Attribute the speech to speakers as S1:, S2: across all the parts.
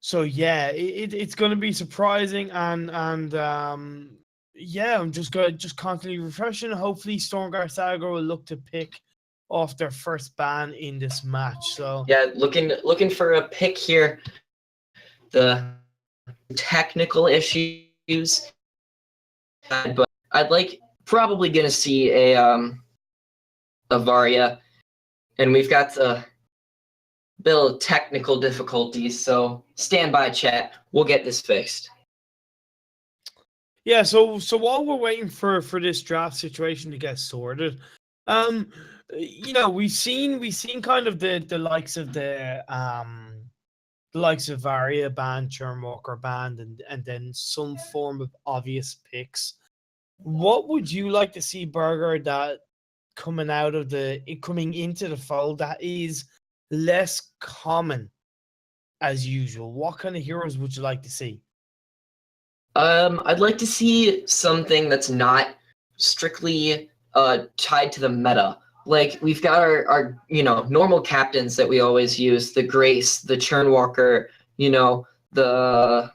S1: So yeah, it's going to be surprising, and yeah, I'm just going to just constantly refreshing. Hopefully, StormGuard Saga will look to pick off their first ban in this match. So
S2: yeah, looking for a pick here. The technical issues, but I'd like probably going to see a Varia, and we've got a bit of technical difficulties. So stand by, chat. We'll get this fixed.
S1: yeah, so while we're waiting for this draft situation to get sorted, you know, we've seen kind of the likes of the likes of Varia band, Churnwalker band, and then some form of obvious picks. What would you like to see, Burger, that coming into the fold that is less common as usual? What kind of heroes would you like to see?
S2: I'd like to see something that's not strictly tied to the meta. Like we've got our normal captains that we always use, the Grace, the Churnwalker, the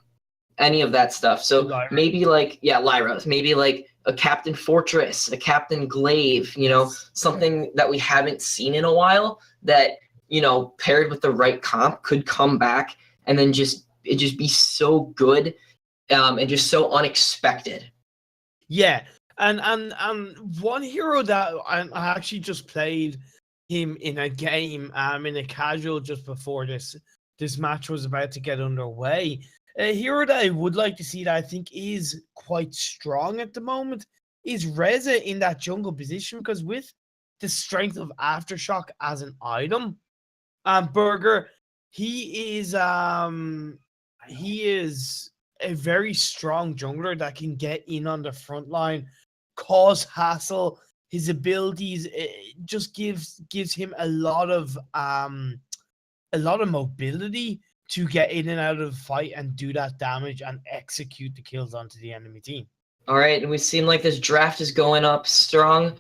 S2: any of that stuff. So
S1: Lyra.
S2: maybe Lyra, maybe like a Captain Fortress, a Captain Glaive, something that we haven't seen in a while that, paired with the right comp could come back and then just be so good. And just so unexpected.
S1: Yeah, and one hero that I actually just played him in a game, in a casual just before this match was about to get underway. A hero that I would like to see that I think is quite strong at the moment is Reza in that jungle position, because with the strength of Aftershock as an item, Burger, he is a very strong jungler that can get in on the front line, cause hassle. His abilities just gives him a lot of mobility to get in and out of the fight and do that damage and execute the kills onto the enemy team.
S2: All right, and we seem like this draft is going up strong.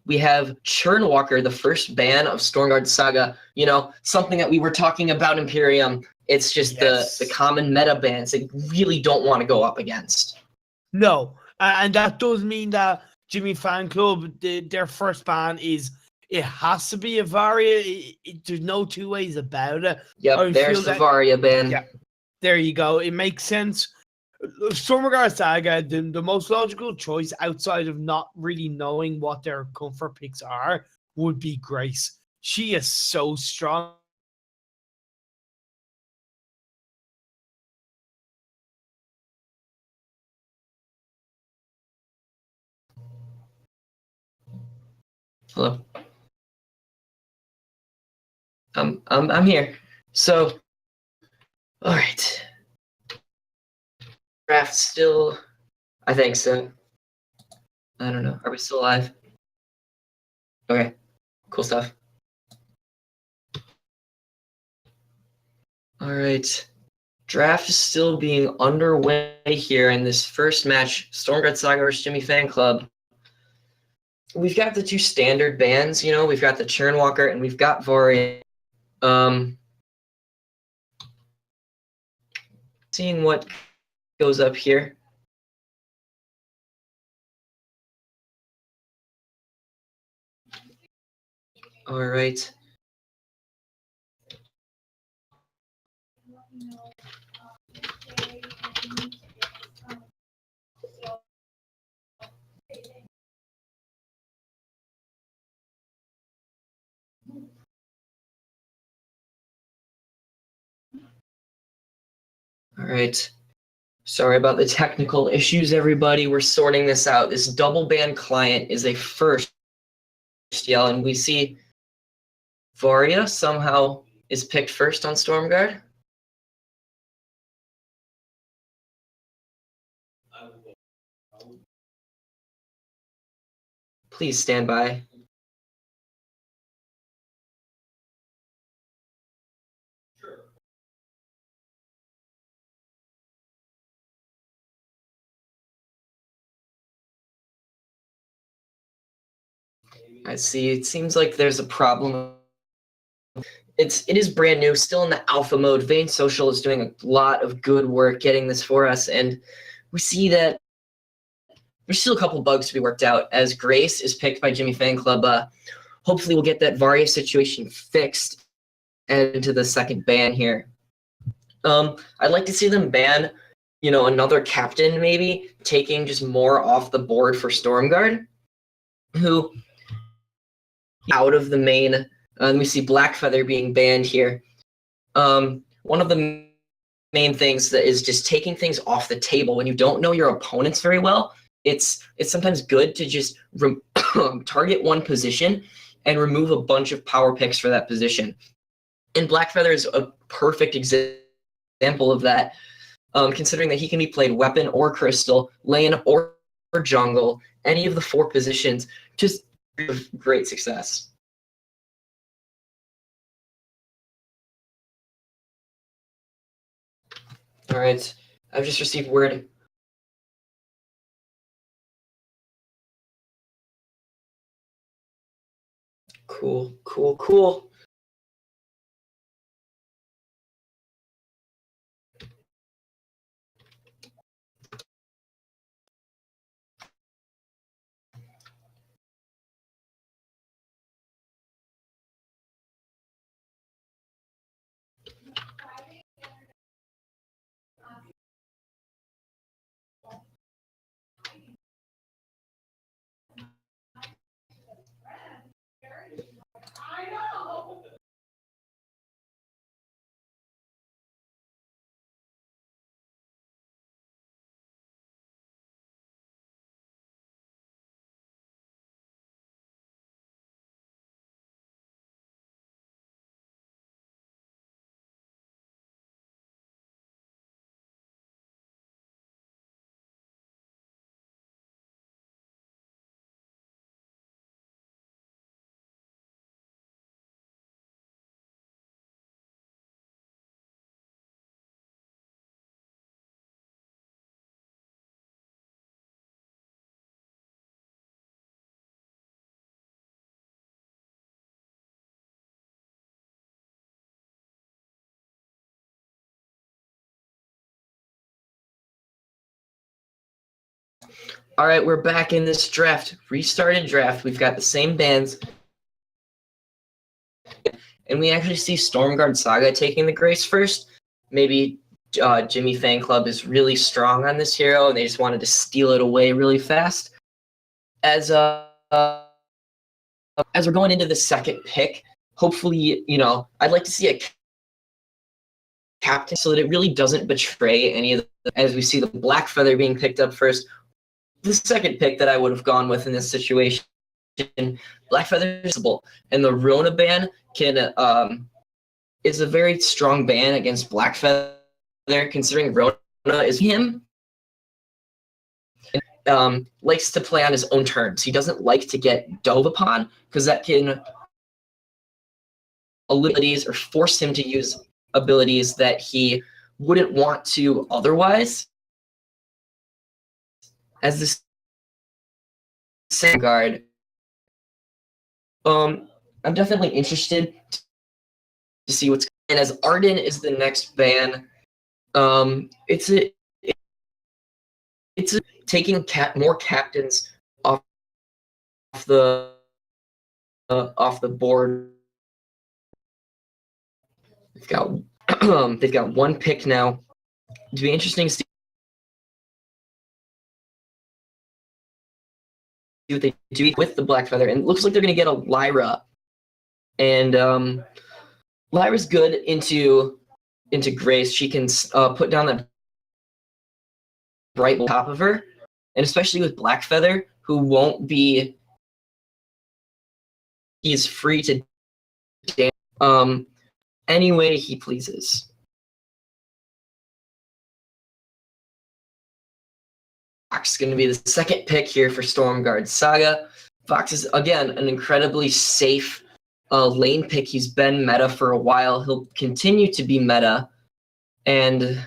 S2: We have Churnwalker, the first ban of StormGuard Saga. Something that we were talking about Imperium. It's just the common meta bans they really don't want to go up against.
S1: No, and that does mean that Jimmy Fan Club, their first ban is, it has to be a Varia. There's no two ways about it.
S2: Yep, there's the Varia ban.
S1: Yeah, there you go. It makes sense. StormGuard Saga, the most logical choice outside of not really knowing what their comfort picks are would be Grace. She is so strong.
S2: Hello. I'm here. So, all right. Draft still, I think so. I don't know. Are we still live? Okay. Cool stuff. All right. Draft is still being underway here in this first match, StormGuard Saga versus Jimmy Fan Club. We've got the two standard bans, we've got the Churnwalker and we've got Varia. Seeing what goes up here. All right. All right. Sorry about the technical issues, everybody. We're sorting this out. This double ban client is a first, yell, and we see Varia somehow is picked first on StormGuard. Please stand by. I see. It seems like there's a problem it is brand new, still in the alpha mode. Vainsocial is doing a lot of good work getting this for us, and we see that there's still a couple bugs to be worked out. As Grace is picked by Jimmy Fan Club, hopefully we'll get that Varia situation fixed and into the second ban here. I'd like to see them ban, another captain maybe, taking just more off the board for StormGuard, who out of the main. And we see Blackfeather being banned here. One of the main things that is just taking things off the table when you don't know your opponents very well. It's sometimes good to just target one position and remove a bunch of power picks for that position. And Blackfeather is a perfect example of that, considering that he can be played weapon or crystal, lane or jungle, any of the 4 positions, just great success. All right, I've just received word. Cool. All right, we're back in this draft. Restarted draft. We've got the same bans. And we actually see StormGuard Saga taking the Grace first. Maybe Jimmy Fan Club is really strong on this hero, and they just wanted to steal it away really fast. As we're going into the second pick, hopefully, I'd like to see a captain so that it really doesn't betray any of the, as we see the Blackfeather being picked up first. The second pick that I would have gone with in this situation, Blackfeather is possible, and the Rona ban is a very strong ban against Blackfeather, considering Rona is him. Likes to play on his own terms. He doesn't like to get dove upon because that can abilities or force him to use abilities that he wouldn't want to otherwise. As this StormGuard, I'm definitely interested to see what's. And as Arden is the next ban, it's taking more captains off the board. They've got one pick now. It'd be interesting to see what they do with the Blackfeather, and it looks like they're going to get a Lyra, and Lyra's good into Grace. She can put down that bright top of her, and especially with Blackfeather, who won't be. He's free to dance any way he pleases. Fox is going to be the second pick here for StormGuard Saga. Fox is, again, an incredibly safe lane pick. He's been meta for a while. He'll continue to be meta. And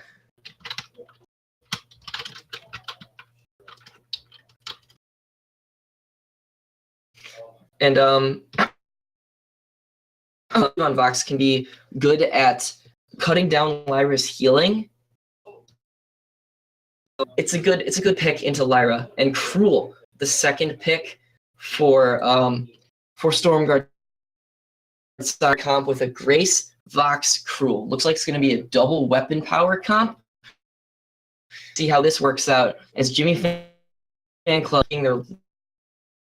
S2: on Vox can be good at cutting down Lyra's healing. It's a good pick into Lyra. And Cruel, the second pick for StormGuard Saga comp with a Grace, Vox, Cruel. Looks like it's going to be a double weapon power comp. See how this works out as Jimmy Fan Club being their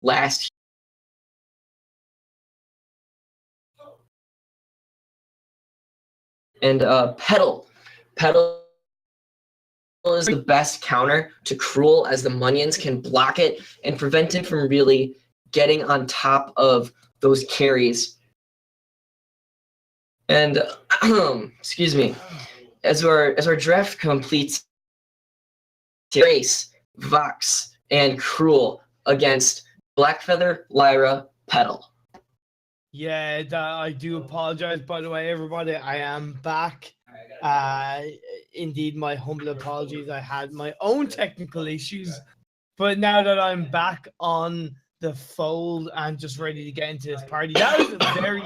S2: last. And Petal is the best counter to Cruel, as the Munions can block it and prevent him from really getting on top of those carries. And excuse me, as our draft completes, Grace, Vox, and Cruel against Blackfeather, Lyra, Petal.
S1: Yeah, I do apologize, by the way, everybody. I am back. Indeed, my humble apologies. I had my own technical issues, but now that I'm back on the fold and just ready to get into this party, that is a very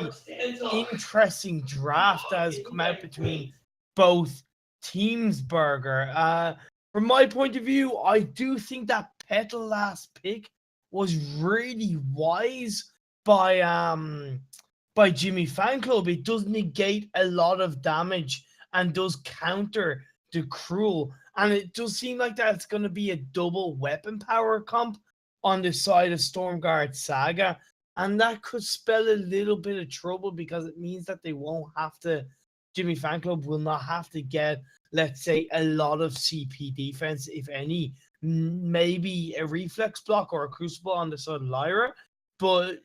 S1: interesting draft that has come out between both teams, Burger. From my point of view, I do think that Petal last pick was really wise by Jimmy Fan Club. It does negate a lot of damage and does counter the Cruel, and it does seem like that's going to be a double weapon power comp on the side of StormGuard Saga, and that could spell a little bit of trouble because it means that they won't have to. Jimmy Fan Club will not have to get, let's say, a lot of CP defense, if any. Maybe a reflex block or a crucible on the side of Lyra, but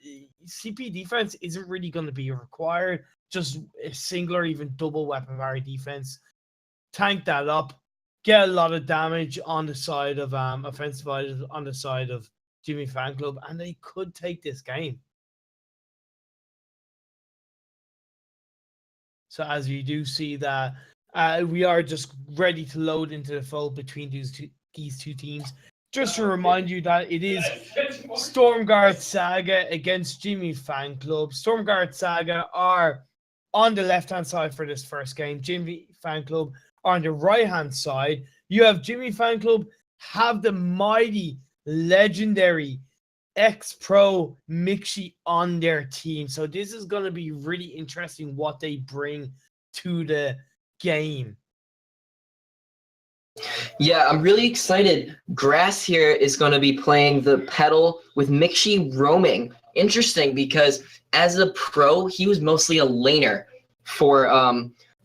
S1: CP defense isn't really going to be required. Just a single or even double weapon power defense. Tank that up, get a lot of damage on the side of offensive items on the side of Jimmy Fan Club, and they could take this game. So as you do see that we are just ready to load into the fold between these two teams. Just to remind you that it is StormGuard Saga against Jimmy Fan Club. StormGuard Saga are on the left-hand side for this first game. Jimmy Fan Club are on the right-hand side. You have Jimmy Fan Club have the mighty, legendary ex-pro Mixie on their team. So this is going to be really interesting what they bring to the game.
S2: Yeah, I'm really excited. Grass here is going to be playing the Petal with Mixie roaming. Interesting, because as a pro, he was mostly a laner for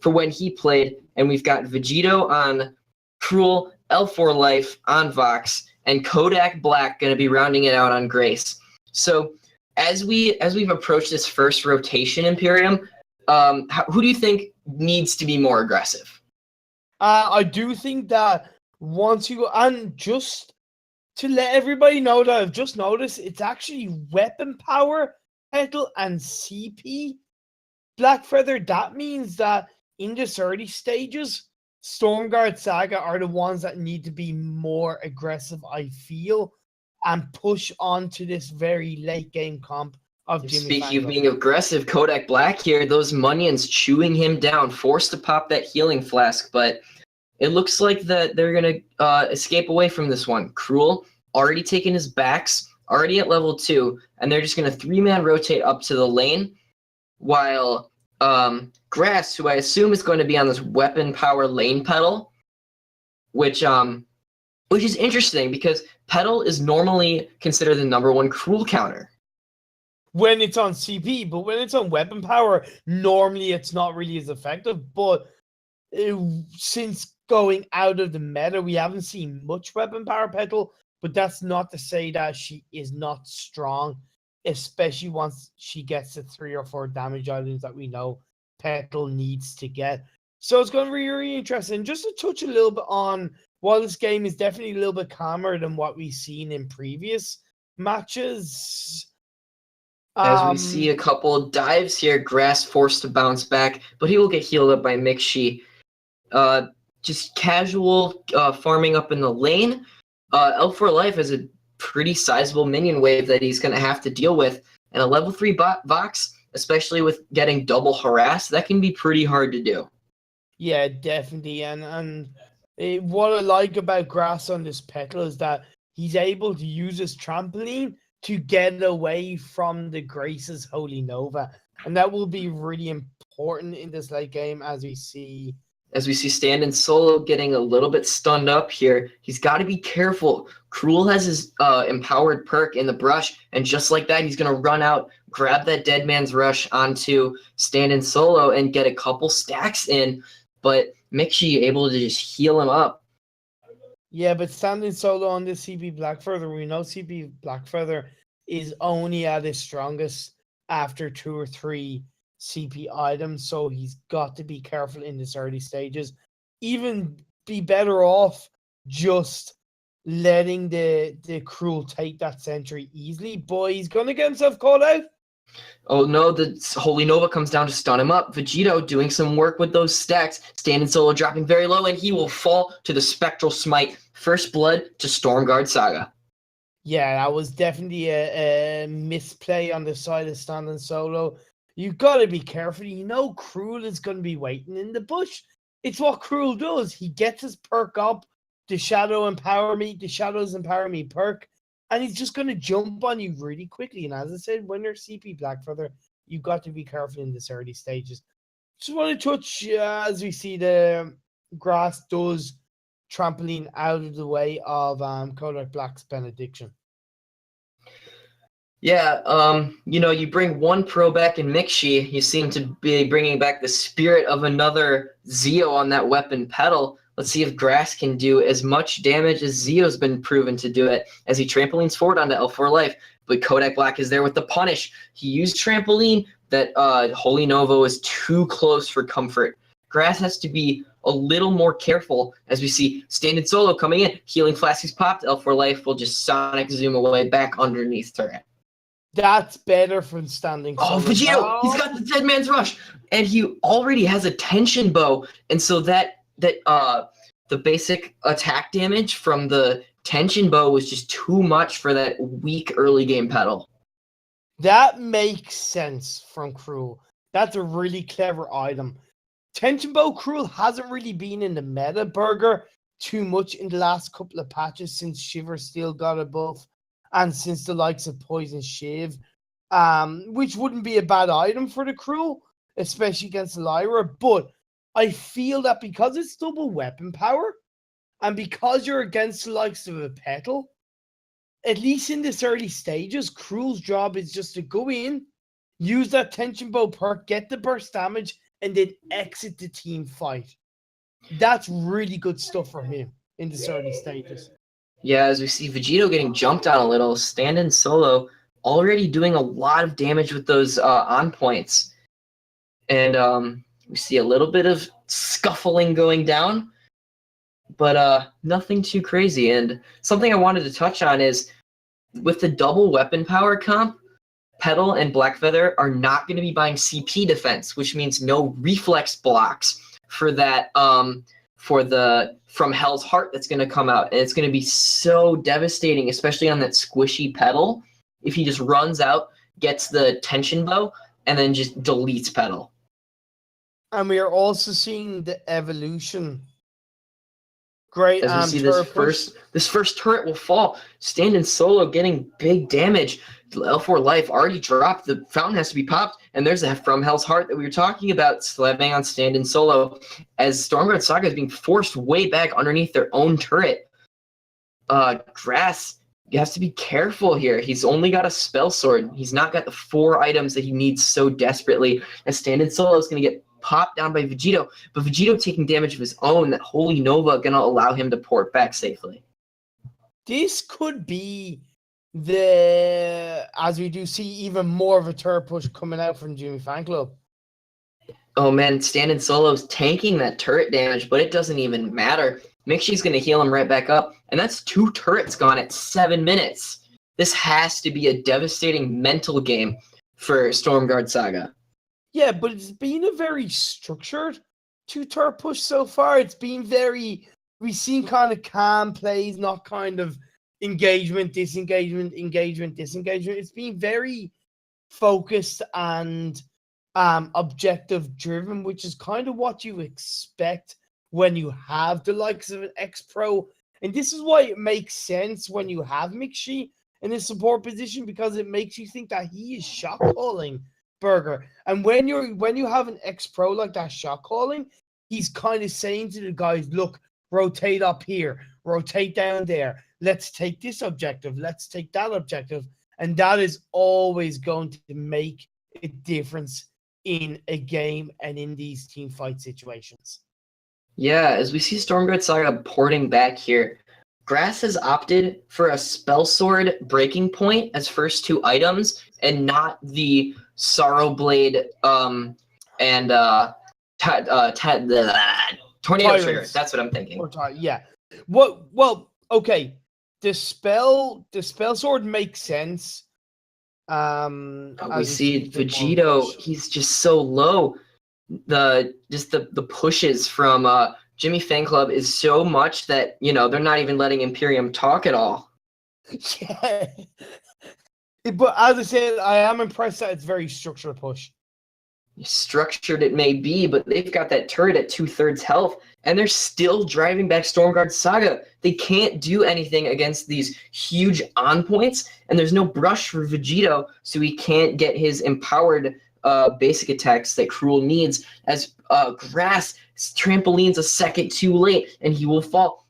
S2: when he played, and we've got Vegito on Cruel, L4 Life on Vox, and Kodak Black going to be rounding it out on Grace. So as we've approached this first rotation, Imperium, who do you think needs to be more aggressive?
S1: I do think that once you and just to let everybody know that I've just noticed, it's actually weapon power, Petal, and CP Blackfeather. That means that in this early stages, StormGuard Saga are the ones that need to be more aggressive, I feel, and push on to this very late game comp of Jimmy.
S2: Speaking of being aggressive, Kodak Black here, those Munions chewing him down, forced to pop that healing flask, but it looks like that they're going to escape away from this one. Cruel, already taking his backs, already at level 2, and they're just going to 3-man rotate up to the lane, while Grass, who I assume is going to be on this weapon power lane Petal, which is interesting because Petal is normally considered the #1 Cruel counter
S1: when it's on CP, but when it's on weapon power, normally it's not really as effective. But since going out of the meta, we haven't seen much weapon power Petal, but that's not to say that she is not strong, especially once she gets the 3 or 4 damage items that we know Petal needs to get. So it's going to be really interesting. Just to touch a little bit on, while this game is definitely a little bit calmer than what we've seen in previous matches.
S2: As we see a couple dives here, Grass forced to bounce back, but he will get healed up by Mixie. Just casual farming up in the lane. L4 Life has a pretty sizable minion wave that he's going to have to deal with. And a level 3 Vox especially with getting double harassed. That can be pretty hard to do.
S1: Yeah, definitely. What I like about Grass on this petal is that he's able to use his trampoline to get away from the Grace's Holy Nova. And that will be really important in this late game as we see.
S2: As we see Stand-in Solo getting a little bit stunned up here, he's got to be careful. Cruel has his empowered perk in the brush, and just like that, he's going to run out, grab that Dead Man's Rush onto Stand-in Solo and get a couple stacks in, but Mixie able to just heal him up.
S1: Yeah, but Stand-in Solo on this CP Blackfeather, we know CP Blackfeather is only at his strongest after 2 or 3 CP items, so he's got to be careful in this early stages. Even be better off just letting the Cruel take that sentry easily, but he's going to get himself caught out.
S2: Oh no, the Holy Nova comes down to stun him up. Vegito doing some work with those stacks. Stand-in Solo dropping very low, and he will fall to the Spectral Smite. First blood to StormGuard Saga.
S1: Yeah, that was definitely a misplay on the side of Stand-in Solo. You've got to be careful. You know Cruel is going to be waiting in the bush. It's what Cruel does. He gets his perk up, the Shadows Empower Me perk, and he's just going to jump on you really quickly. And as I said, when you're CP Blackfeather, you've got to be careful in this early stages. Just want to touch as we see the Grass does trampoline out of the way of Kodak Black's benediction.
S2: Yeah, you bring one pro back in Mixie, you seem to be bringing back the spirit of another Zeo on that weapon pedal. Let's see if Grass can do as much damage as Zeo's been proven to do it as he trampolines forward onto L4 Life. But Kodak Black is there with the punish. He used trampoline. That Holy Nova was too close for comfort. Grass has to be a little more careful as we see Stand-in Solo coming in. Healing Flask is popped. L4 Life will just Sonic Zoom away back underneath turret.
S1: That's better from Standing Solo.
S2: Oh, Vegito! He's got the Dead Man's Rush! And he already has a tension bow. And so the basic attack damage from the tension bow was just too much for that weak early game pedal.
S1: That makes sense from Cruel. That's a really clever item. Tension Bow Cruel hasn't really been in the meta burger too much in the last couple of patches since Shiver Steel got a buff and since the likes of Poison Shiv, which wouldn't be a bad item for the Cruel, especially against Lyra. But I feel that because it's double weapon power and because you're against the likes of a Petal, at least in this early stages, Cruel's job is just to go in, use that Tension Bow perk, get the burst damage, and then exit the team fight. That's really good stuff for him in this early stages.
S2: Yeah, as we see Vegito getting jumped on a little, Stand-in Solo already doing a lot of damage with those on points. And we see a little bit of scuffling going down, but nothing too crazy. And something I wanted to touch on is with the double weapon power comp, Petal and Blackfeather are not going to be buying CP defense, which means no reflex blocks for that from Hell's Heart that's going to come out. And it's going to be so devastating, especially on that squishy Petal, if he just runs out, gets the tension bow, and then just deletes Petal.
S1: And we are also seeing the evolution. Great.
S2: As we see this first turret will fall. Stand-in Solo getting big damage. L4 Life already dropped. The fountain has to be popped. And there's a From Hell's Heart that we were talking about slamming on Stand-in Solo as StormGuard Saga is being forced way back underneath their own turret. Grass, you have to be careful here. He's only got a spell sword. He's not got the 4 items that he needs so desperately. And Stand-in Solo is going to get popped down by Vegito, but Vegito taking damage of his own, that Holy Nova going to allow him to port back safely.
S1: This could be as we do see even more of a turret push coming out from Jimmy Fan Club.
S2: Oh man, Stand-in Solo's tanking that turret damage, but it doesn't even matter. Mixie's going to heal him right back up, and that's 2 turrets gone at 7 minutes. This has to be a devastating mental game for StormGuard Saga.
S1: Yeah, but it's been a very structured 2-turret push so far. It's been we've seen kind of calm plays, not kind of engagement, disengagement, engagement, disengagement. It's been very focused and objective driven, which is kind of what you expect when you have the likes of an X-Pro. And this is why it makes sense when you have McShee in a support position, because it makes you think that he is shot calling Burger. And when you have an X-Pro like that shot calling, he's kind of saying to the guys, look, rotate up here, rotate down there. Let's take this objective. Let's take that objective. And that is always going to make a difference in a game and in these team fight situations.
S2: Yeah, as we see StormGuard Saga porting back here, Grass has opted for a Spell Sword Breaking Point as first 2 items, and not the Sorrow Blade and the Tornado Trigger. That's what I'm thinking.
S1: Yeah. Well, okay. The spell sword makes sense.
S2: We see Vegito, he's just so low. The pushes from Jimmy Fan Club is so much that, you know, they're not even letting Imperium talk at all.
S1: Yeah. But as I said, I am impressed that it's very structured push.
S2: Structured it may be, but they've got that turret at 2/3 health, and they're still driving back StormGuard Saga. They can't do anything against these huge on points, and there's no brush for Vegito, so he can't get his empowered basic attacks that Cruel needs, as Grass trampolines a second too late, and he will fall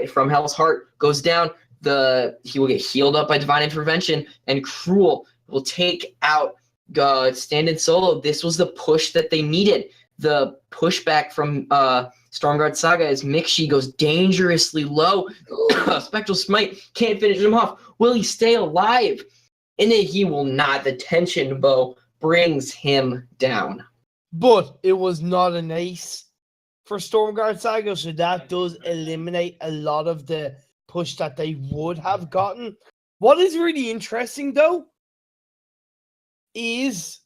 S2: from Hell's Heart, goes down. He will get healed up by Divine Intervention, and Cruel will take out Stand in Solo. This was the push that they needed. The pushback from StormGuard Saga as McShee goes dangerously low. Spectral Smite can't finish him off. Will he stay alive? And then he will not. The tension bow brings him down.
S1: But it was not an ace for StormGuard Saga, so that does eliminate a lot of the push that they would have gotten. What is really interesting, though, is...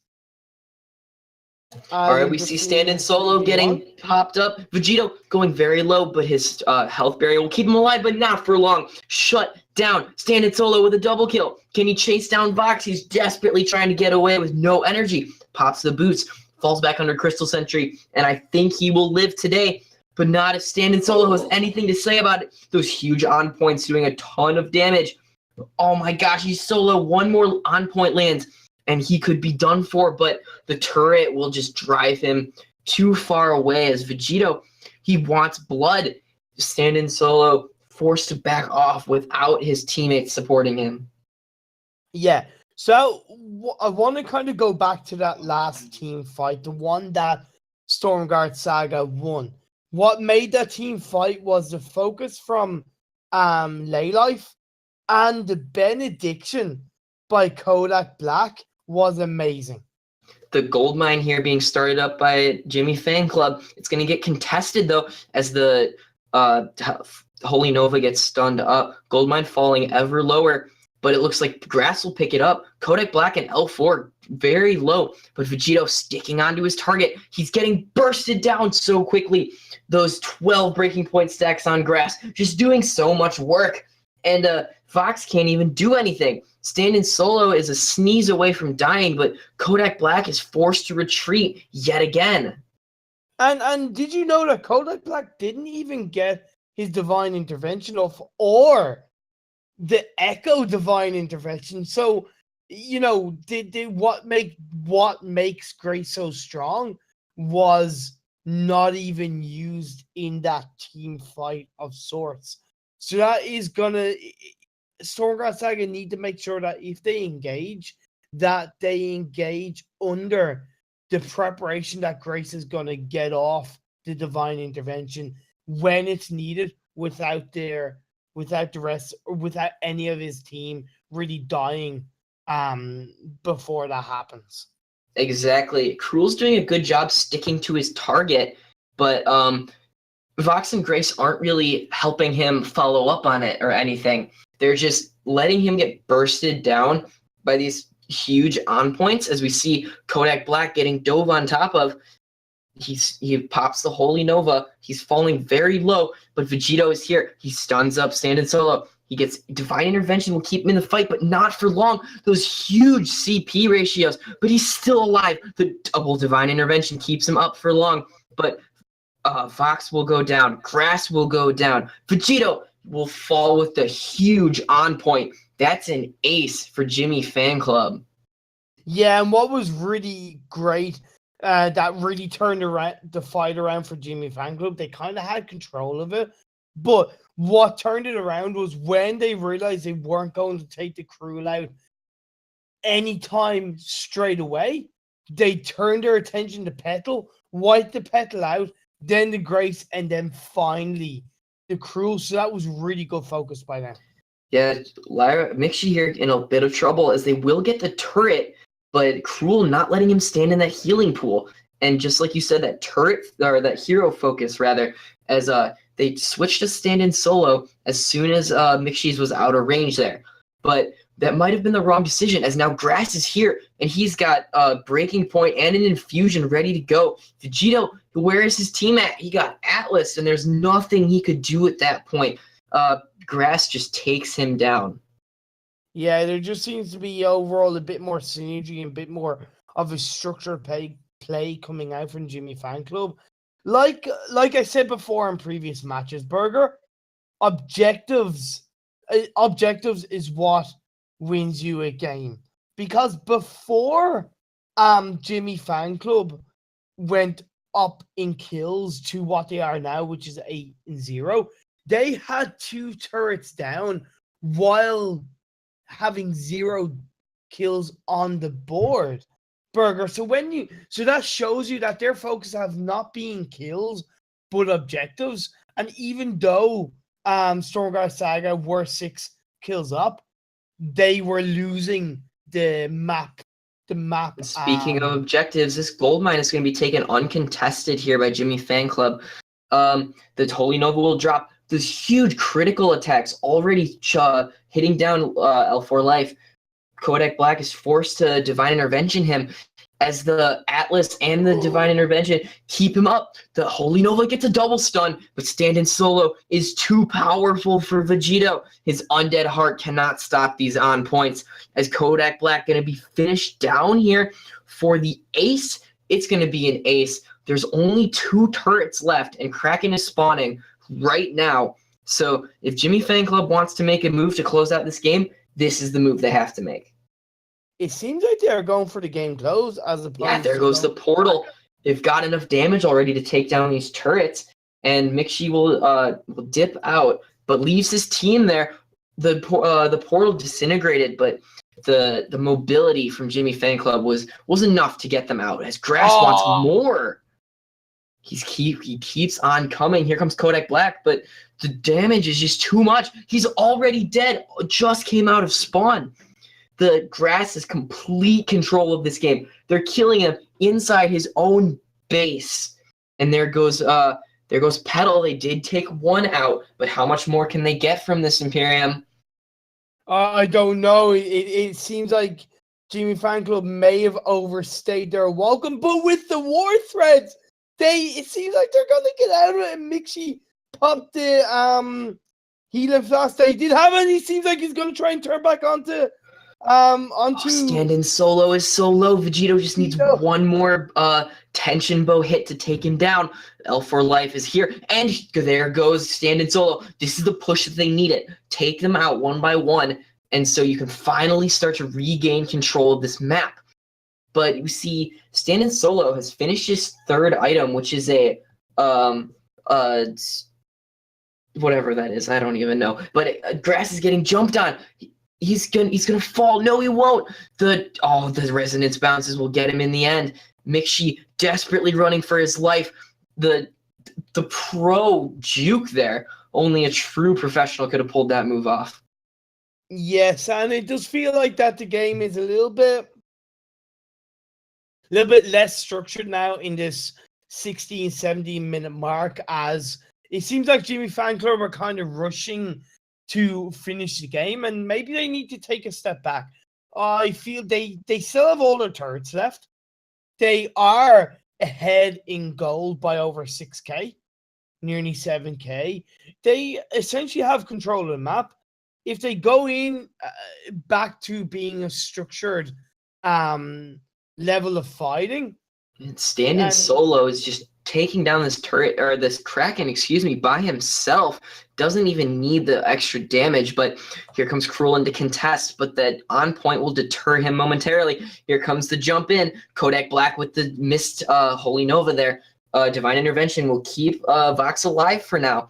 S2: all right, we see Stand in Solo getting popped up. Vegito going very low, but his health barrier will keep him alive, but not for long. Shut down. Stand in Solo with a double kill. Can he chase down Vox? He's desperately trying to get away with no energy. Pops the boots, falls back under Crystal Sentry, and I think he will live today, but not if Stand in Solo has anything to say about it. Those huge on points doing a ton of damage. Oh my gosh, he's so low. One more on point lands, and he could be done for, but the turret will just drive him too far away as Vegito, he wants blood. Stand in Solo, forced to back off without his teammates supporting him.
S1: Yeah, so I want to kind of go back to that last team fight, the one that StormGuard Saga won. What made that team fight was the focus from Leylife, and the benediction by Kodak Black was amazing.
S2: The gold mine here being started up by Jimmy Fan Club. It's going to get contested, though, as the Holy Nova gets stunned up. Gold mine falling ever lower, but it looks like Grass will pick it up. Kodak Black and L4 very low, but Vegito sticking onto his target. He's getting bursted down so quickly. Those 12 breaking point stacks on Grass, just doing so much work. And Vox can't even do anything. Stand in Solo is a sneeze away from dying, but Kodak Black is forced to retreat yet again.
S1: And did you know that Kodak Black didn't even get his Divine Intervention off, or the Echo Divine Intervention? So, you know, what makes Grace so strong was not even used in that team fight of sorts. So that is gonna... StormGuard Saga need to make sure that if they engage, that they engage under the preparation that Grace is going to get off the Divine Intervention when it's needed, without the rest, or without any of his team really dying before that happens.
S2: Exactly. Cruel's doing a good job sticking to his target, but Vox and Grace aren't really helping him follow up on it or anything. They're just letting him get bursted down by these huge on points, as we see Kodak Black getting dove on top of. He pops the Holy Nova. He's falling very low, but Vegito is here. He stuns up Stand in Solo. He gets Divine Intervention will keep him in the fight, but not for long. Those huge CP ratios, but he's still alive. The double Divine Intervention keeps him up for long, but Vox will go down. Grass will go down. Vegito will fall with the huge on point. That's an ace for Jimmy Fan Club.
S1: Yeah, and what was really great, that really turned around the fight around for Jimmy Fan Club, they kind of had control of it. But what turned it around was when they realized they weren't going to take the Cruel out anytime straight away, they turned their attention to Petal, wiped the Petal out, then the Grace, and then finally the Cruel. So that was really good focus by them.
S2: Yeah, Lyra Mixie here in a bit of trouble as they will get the turret, but Cruel not letting him stand in that healing pool. And just like you said, that turret, or that hero focus rather, as they switched to stand in solo as soon as Mixie's was out of range there. But that might have been the wrong decision, as now Grass is here and he's got a breaking point and an infusion ready to go. Vegito, where is his team at? He got Atlas, and there's nothing he could do at that point. Grass just takes him down.
S1: Yeah, there just seems to be overall a bit more synergy and a bit more of a structured play coming out from Jimmy Fan Club. Like I said before in previous matches, Burger, objectives is what wins you a game. Because before Jimmy Fan Club went up in kills to what they are now, which is 8-0, they had 2 turrets down while having 0 kills on the board, Burger. So that shows you that their focus have not been kills but objectives. And even though StormGuard Saga were 6 kills up, they were losing the map.
S2: Speaking of objectives, this gold mine is going to be taken uncontested here by Jimmy Fan Club. The Holy Nova will drop. Those huge critical attacks already hitting down L4 Life. Kodak Black is forced to Divine Intervention him as the Atlas and the Divine Intervention keep him up. The Holy Nova gets a double stun, but stand in solo is too powerful for Vegito. His Undead Heart cannot stop these on points, as Kodak Black going to be finished down here for the ace. It's going to be an ace. There's only 2 turrets left, and Kraken is spawning right now. So if Jimmy Fan Club wants to make a move to close out this game, this is the move they have to make.
S1: It seems like they're going for the game close as opposed.
S2: Yeah, there goes the portal. They've got enough damage already to take down these turrets, and Mixie will dip out, but leaves his team there. The portal disintegrated, but the mobility from Jimmy Fan Club was enough to get them out. As Grass wants more. He keeps on coming. Here comes Kodak Black, but the damage is just too much. He's already dead. Just came out of spawn. The Grass has complete control of this game. They're killing him inside his own base. And there goes Petal. They did take 1 out, but how much more can they get from this Imperium?
S1: I don't know. It seems like Jimmy Fan Club may have overstayed their welcome, but with the war threads, it seems like they're gonna get out of it. And Mixie popped the healing flask they did have, and he seems like he's gonna try and turn back onto
S2: stand in solo is so low. Vegito just needs one more tension bow hit to take him down. L4 Life is here, and there goes stand in solo. This is the push that they needed. Take them out one by one, and so you can finally start to regain control of this map. But you see, stand in solo has finished his 3rd item, which is a whatever that is. I don't even know. But Grass is getting jumped on. He's gonna fall. No, he won't. The resonance bounces will get him in the end. Mixie desperately running for his life. The pro juke there. Only a true professional could have pulled that move off.
S1: Yes, and it does feel like that the game is a little bit less structured now in this 16, 17 minute mark, as it seems like Jimmy Fan Club are kind of rushing to finish the game, and maybe they need to take a step back. I feel they still have all their turrets left. They are ahead in gold by over 6k, nearly 7k. They essentially have control of the map. if they go in back to being a structured level of fighting,
S2: Standing
S1: and
S2: solo is just taking down this turret or this Kraken, excuse me, by himself. Doesn't even need the extra damage, but here comes Cruel in to contest, but that on point will deter him momentarily. Here comes the jump in. Kodak Black with the missed Holy Nova there. Divine Intervention will keep Vox alive for now.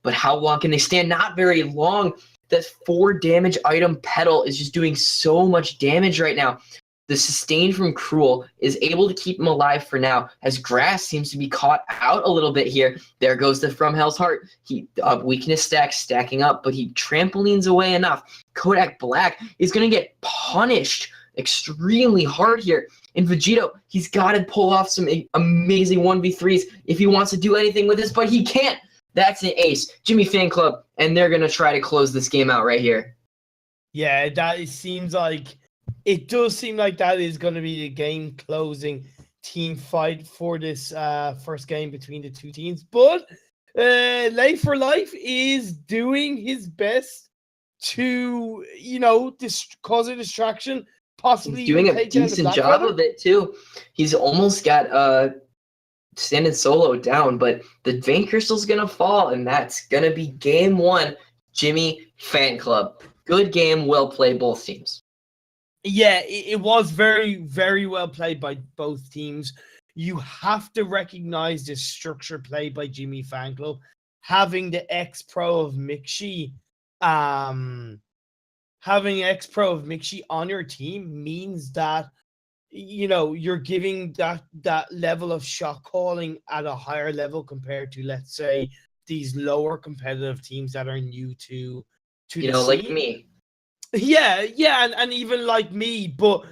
S2: But how long can they stand? Not very long. That 4 damage item Petal is just doing so much damage right now. The sustain from Cruel is able to keep him alive for now, as Grass seems to be caught out a little bit here. There goes the From Hell's Heart. He weakness stacking up, but he trampolines away enough. Kodak Black is going to get punished extremely hard here. And Vegito, he's got to pull off some amazing 1v3s if he wants to do anything with this, but he can't. That's an ace. Jimmy Fan Club, and they're going to try to close this game out right here.
S1: Yeah, it does seem like that is going to be the game closing team fight for this first game between the two teams. But Late for Life is doing his best to, cause a distraction, possibly
S2: He's doing a decent job of it too. He's almost got standing solo down, but the Vein Crystal's going to fall, and that's going to be game 1, Jimmy Fan Club. Good game, well played, both teams.
S1: Yeah, it was very, very well played by both teams. You have to recognize the structure played by Jimmy Fan Club. Having the ex-pro of Mixi, on your team means that, you're giving that level of shot calling at a higher level compared to, let's say, these lower competitive teams that are new to the scene.
S2: Like me.
S1: Yeah, and even like me, but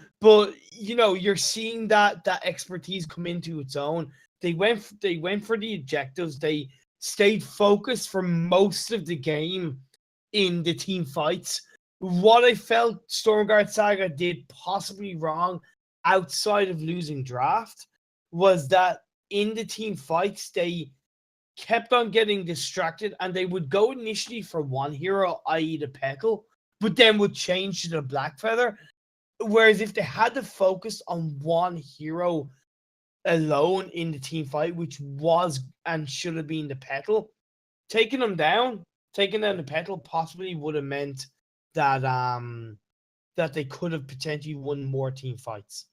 S1: you're seeing that expertise come into its own. They went for the objectives. They stayed focused for most of the game in the team fights. What I felt StormGuard Saga did possibly wrong outside of losing draft was that in the team fights they kept on getting distracted, and they would go initially for one hero, i.e. the Peckle, but then would change to the Black Feather. Whereas if they had to focus on one hero alone in the team fight, which was and should have been the Petal, taking down the Petal possibly would have meant that that they could have potentially won more team fights.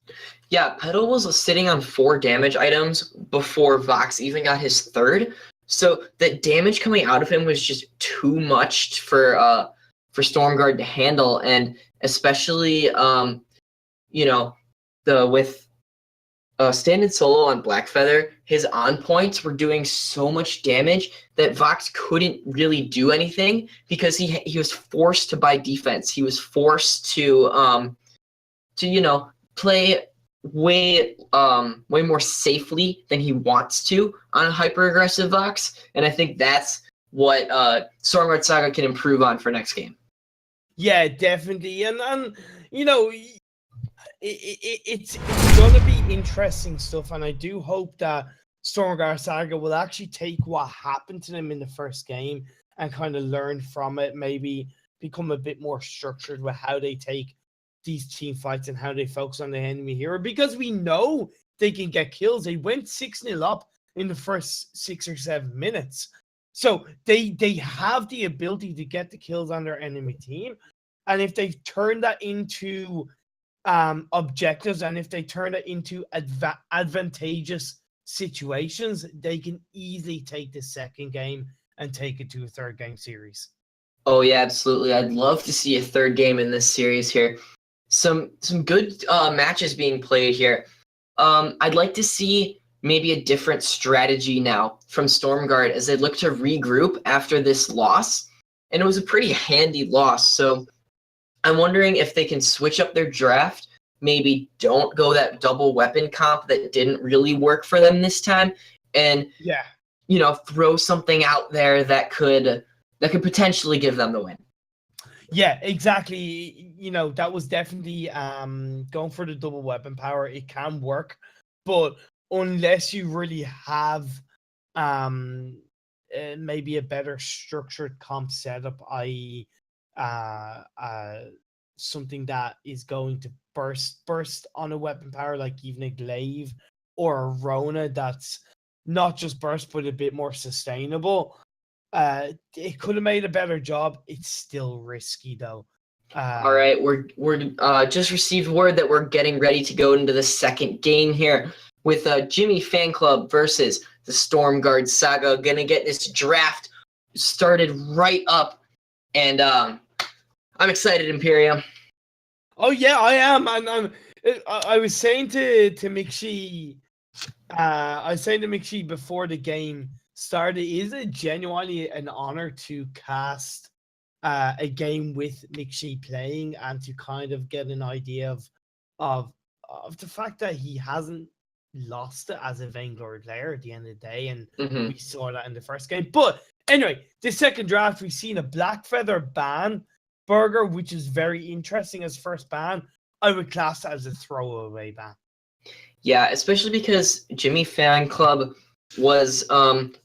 S2: Yeah, Petal was sitting on 4 damage items before Vox even got his 3rd. So the damage coming out of him was just too much for StormGuard to handle, and especially with standing solo on Blackfeather, his on points were doing so much damage that Vox couldn't really do anything because he was forced to buy defense. He was forced to play way more safely than he wants to on a hyper aggressive Vox, and I think that's what StormGuard Saga can improve on for next game.
S1: Yeah, definitely, and it's going to be interesting stuff, and I do hope that StormGuard Saga will actually take what happened to them in the first game and kind of learn from it, maybe become a bit more structured with how they take these team fights and how they focus on the enemy hero, because we know they can get kills. They went 6-0 up in the first 6 or 7 minutes. So they have the ability to get the kills on their enemy team. And if they turn that into objectives, and if they turn it into advantageous situations, they can easily take the second game and take it to a 3rd game series.
S2: Oh yeah, absolutely. I'd love to see a 3rd game in this series here. Some good matches being played here. I'd like to see maybe a different strategy now from StormGuard as they look to regroup after this loss. And it was a pretty handy loss. So I'm wondering if they can switch up their draft, maybe don't go that double weapon comp that didn't really work for them this time, and throw something out there that could potentially give them the win.
S1: Yeah, exactly. That was definitely going for the double weapon power. It can work, but unless you really have maybe a better structured comp setup, i.e. something that is going to burst on a weapon power, like even a glaive or a Rona that's not just burst but a bit more sustainable. It could have made a better job. It's still risky though.
S2: All right, we're just received word that we're getting ready to go into the second game here with Jimmy Fan Club versus the StormGuard Saga. Gonna get this draft started right up, and I'm excited, Imperium.
S1: Oh yeah, I am, and I was saying to McShee, before the game started, is it genuinely an honor to cast a game with McShee playing and to kind of get an idea of the fact that he hasn't lost it as a Vainglory player at the end of the day, and we saw that in the first game. But anyway, the second draft, we've seen a Black Feather ban Burger, which is very interesting as first ban. I would class that as a throwaway ban.
S2: Yeah, especially because Jimmy Fan Club was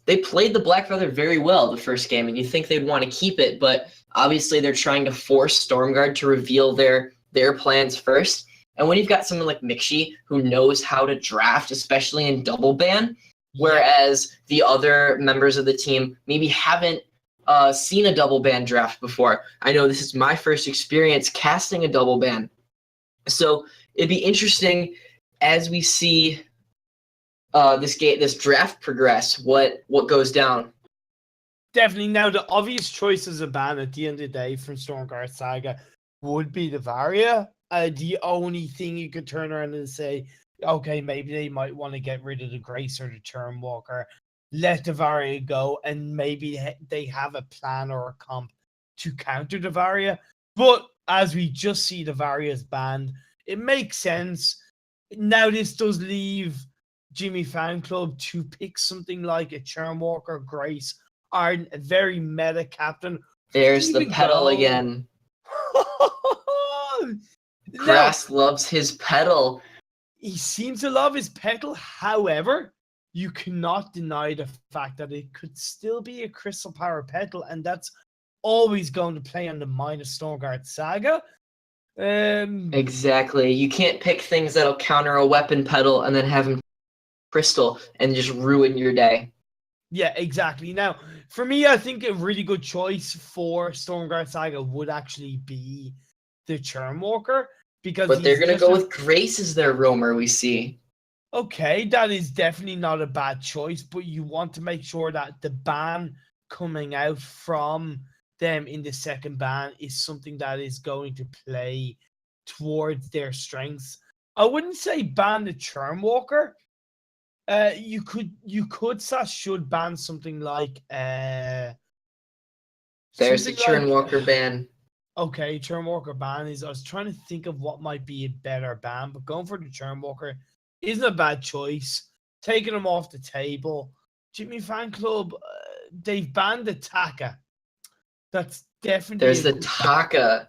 S2: they played the Black Feather very well the first game, and you think they'd want to keep it, but obviously they're trying to force StormGuard to reveal their plans first. And when you've got someone like McShee who knows how to draft, especially in double ban, whereas the other members of the team maybe haven't seen a double ban draft before. I know this is my first experience casting a double ban. So it'd be interesting as we see this draft progress, what goes down.
S1: Definitely. Now, the obvious choices of ban at the end of the day from StormGuard Saga would be the Varia. The only thing you could turn around and say, okay, maybe they might want to get rid of the Grace or the Termwalker, let the Varia go, and maybe they have a plan or a comp to counter the Varia. But as we just see the Varia's banned, it makes sense. Now this does leave Jimmy Fan Club to pick something like a Charmwalker, Grace, or a very meta captain.
S2: There's the pedal again. Grass loves his pedal.
S1: He seems to love his pedal. However, you cannot deny the fact that it could still be a crystal power pedal, and that's always going to play on the mind of StormGuard Saga.
S2: Exactly. You can't pick things that'll counter a weapon pedal and then have him crystal and just ruin your day.
S1: Yeah, exactly. Now, for me, I think a really good choice for StormGuard Saga would actually be the Charmwalker, because
S2: but they're gonna go with Grace as their roamer. We see.
S1: Okay, that is definitely not a bad choice, but you want to make sure that the ban coming out from them in the second ban is something that is going to play towards their strengths. I wouldn't say ban the Charmwalker. You could should ban something like
S2: there's the Charmwalker ban.
S1: Okay, Charmwalker ban is. I was trying to think of what might be a better ban, but going for the Charmwalker isn't a bad choice. Taking them off the table. Jimmy Fan Club, they've banned the Taka. That's definitely.
S2: There's the Taka.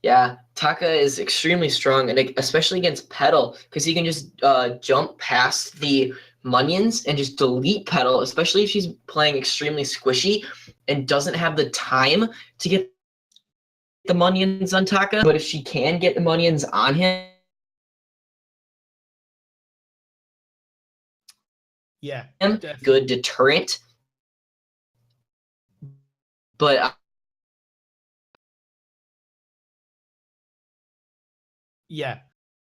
S2: Yeah, Taka is extremely strong, and especially against Pedal, because he can just jump past the Munions and just delete Pedal, especially if she's playing extremely squishy and doesn't have the time to get the Munions on Taka. But if she can get the Munions on him,
S1: yeah,
S2: good deterrent. But
S1: yeah,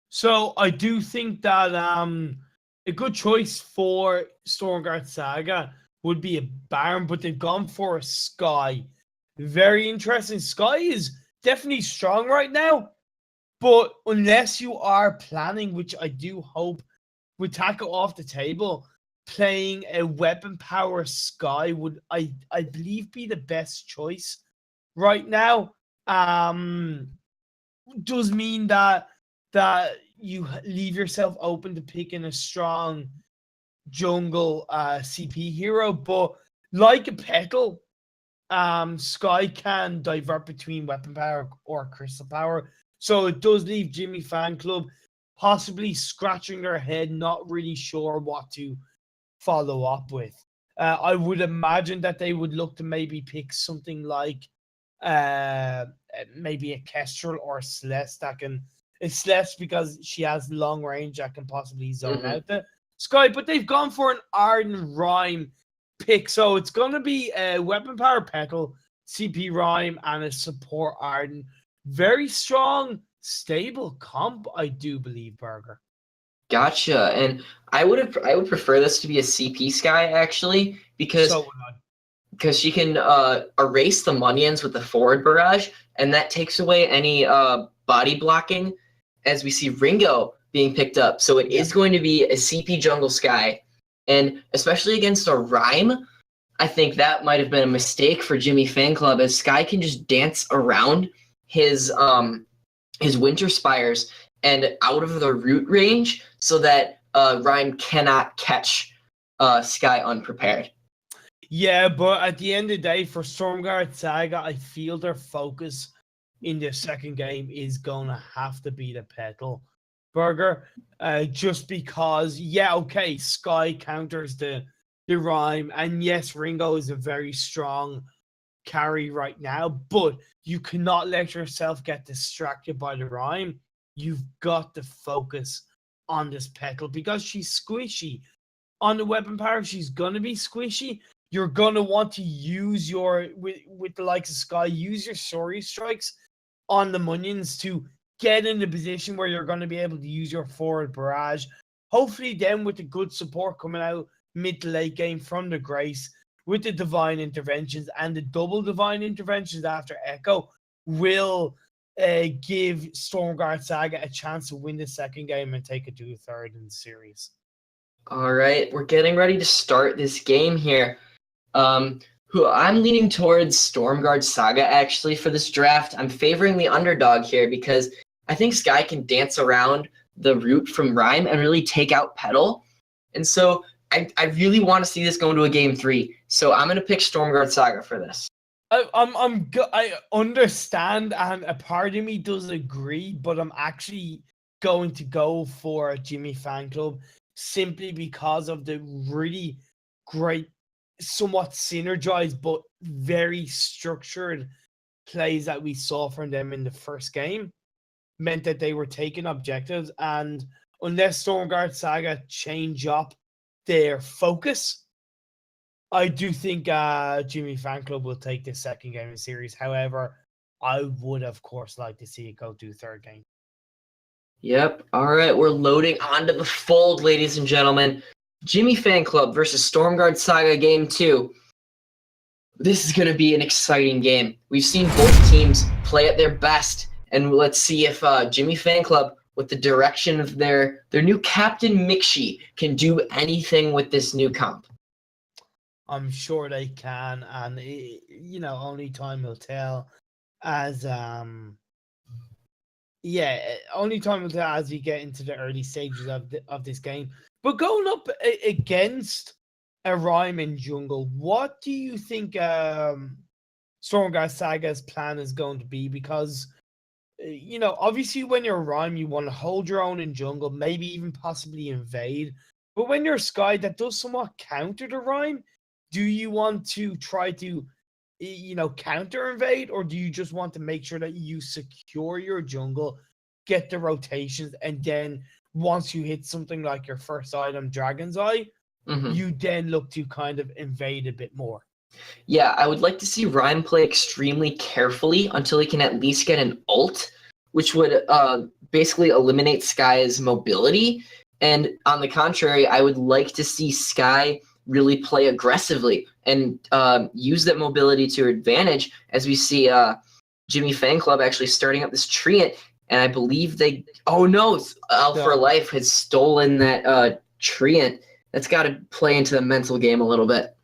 S1: so I do think that a good choice for StormGuard Saga would be a Baron, but they've gone for a Sky. Very interesting. Sky is definitely strong right now, but unless you are planning, which I do hope, with Taka off the table, playing a weapon power Sky would, I believe, be the best choice right now. Does mean that you leave yourself open to picking a strong jungle CP hero, but like a Petal, Sky can divert between weapon power or crystal power. So it does leave Jimmy Fan Club possibly scratching their head, not really sure what to follow up with. I would imagine that they would look to maybe pick something like maybe a Kestrel or a Celeste that can. It's Celeste because she has long range that can possibly zone out the Sky, but they've gone for an Arden Rhyme pick, so it's going to be a Weapon Power Petal, CP Rhyme, and a support Arden. Very strong, stable comp, I do believe, Burger.
S2: Gotcha. And I would prefer this to be a CP Sky actually, because she can erase the Munions with the forward barrage, and that takes away any body blocking, as we see Ringo being picked up. So it is going to be a CP Jungle Sky, and especially against a Rhyme, I think that might have been a mistake for Jimmy Fan Club, as Sky can just dance around his Winter Spires and out of the root range, so that Rhyme cannot catch Sky unprepared.
S1: Yeah, but at the end of the day, for StormGuard Saga, I feel their focus in the second game is going to have to be the Petal, Burger. Just because, Sky counters the Rhyme, and yes, Ringo is a very strong carry right now, but you cannot let yourself get distracted by the Rhyme. You've got to focus on this Petal because she's squishy. On the weapon power, she's going to be squishy. You're going to want to use with the likes of Sky, use your Sorry Strikes on the Munions to get in the position where you're going to be able to use your forward barrage. Hopefully then with the good support coming out mid to late game from the Grace, with the Divine Interventions and the double Divine Interventions after Echo, will give StormGuard Saga a chance to win the second game and take it to a third in the series.
S2: All right, we're getting ready to start this game here. Who I'm leaning towards StormGuard Saga actually for this draft. I'm favoring the underdog here because I think Sky can dance around the root from Rhyme and really take out Petal. And so I really want to see this go into a game 3. So I'm going to pick StormGuard Saga for this.
S1: I understand, and a part of me does agree, but I'm actually going to go for Jimmy Fan Club simply because of the really great, somewhat synergized but very structured plays that we saw from them in the first game. Meant that they were taking objectives, and unless StormGuard Saga change up their focus, I do think Jimmy Fan Club will take the second game of the series. However, I would, of course, like to see it go to third game.
S2: Yep. All right, we're loading onto the fold, ladies and gentlemen. Jimmy Fan Club versus StormGuard Saga Game 2. This is going to be an exciting game. We've seen both teams play at their best, and let's see if Jimmy Fan Club, with the direction of their new captain Mixie, can do anything with this new comp.
S1: I'm sure they can, and only time will tell. Only time will tell as we get into the early stages of this game. But going up against a Rhyme in jungle, what do you think StormGuard Saga's plan is going to be? Because obviously when you're a Rhyme, you want to hold your own in jungle, maybe even possibly invade. But when you're Sky, that does somewhat counter the Rhyme. Do you want to try to, counter invade, or do you just want to make sure that you secure your jungle, get the rotations, and then once you hit something like your first item, Dragon's Eye, you then look to kind of invade a bit more?
S2: Yeah, I would like to see Rhyme play extremely carefully until he can at least get an ult, which would basically eliminate Sky's mobility. And on the contrary, I would like to see Sky really play aggressively and use that mobility to her advantage, as we see Jimmy Fan Club actually starting up this treant. And I believe for Life has stolen that treant. That's got to play into the mental game a little bit.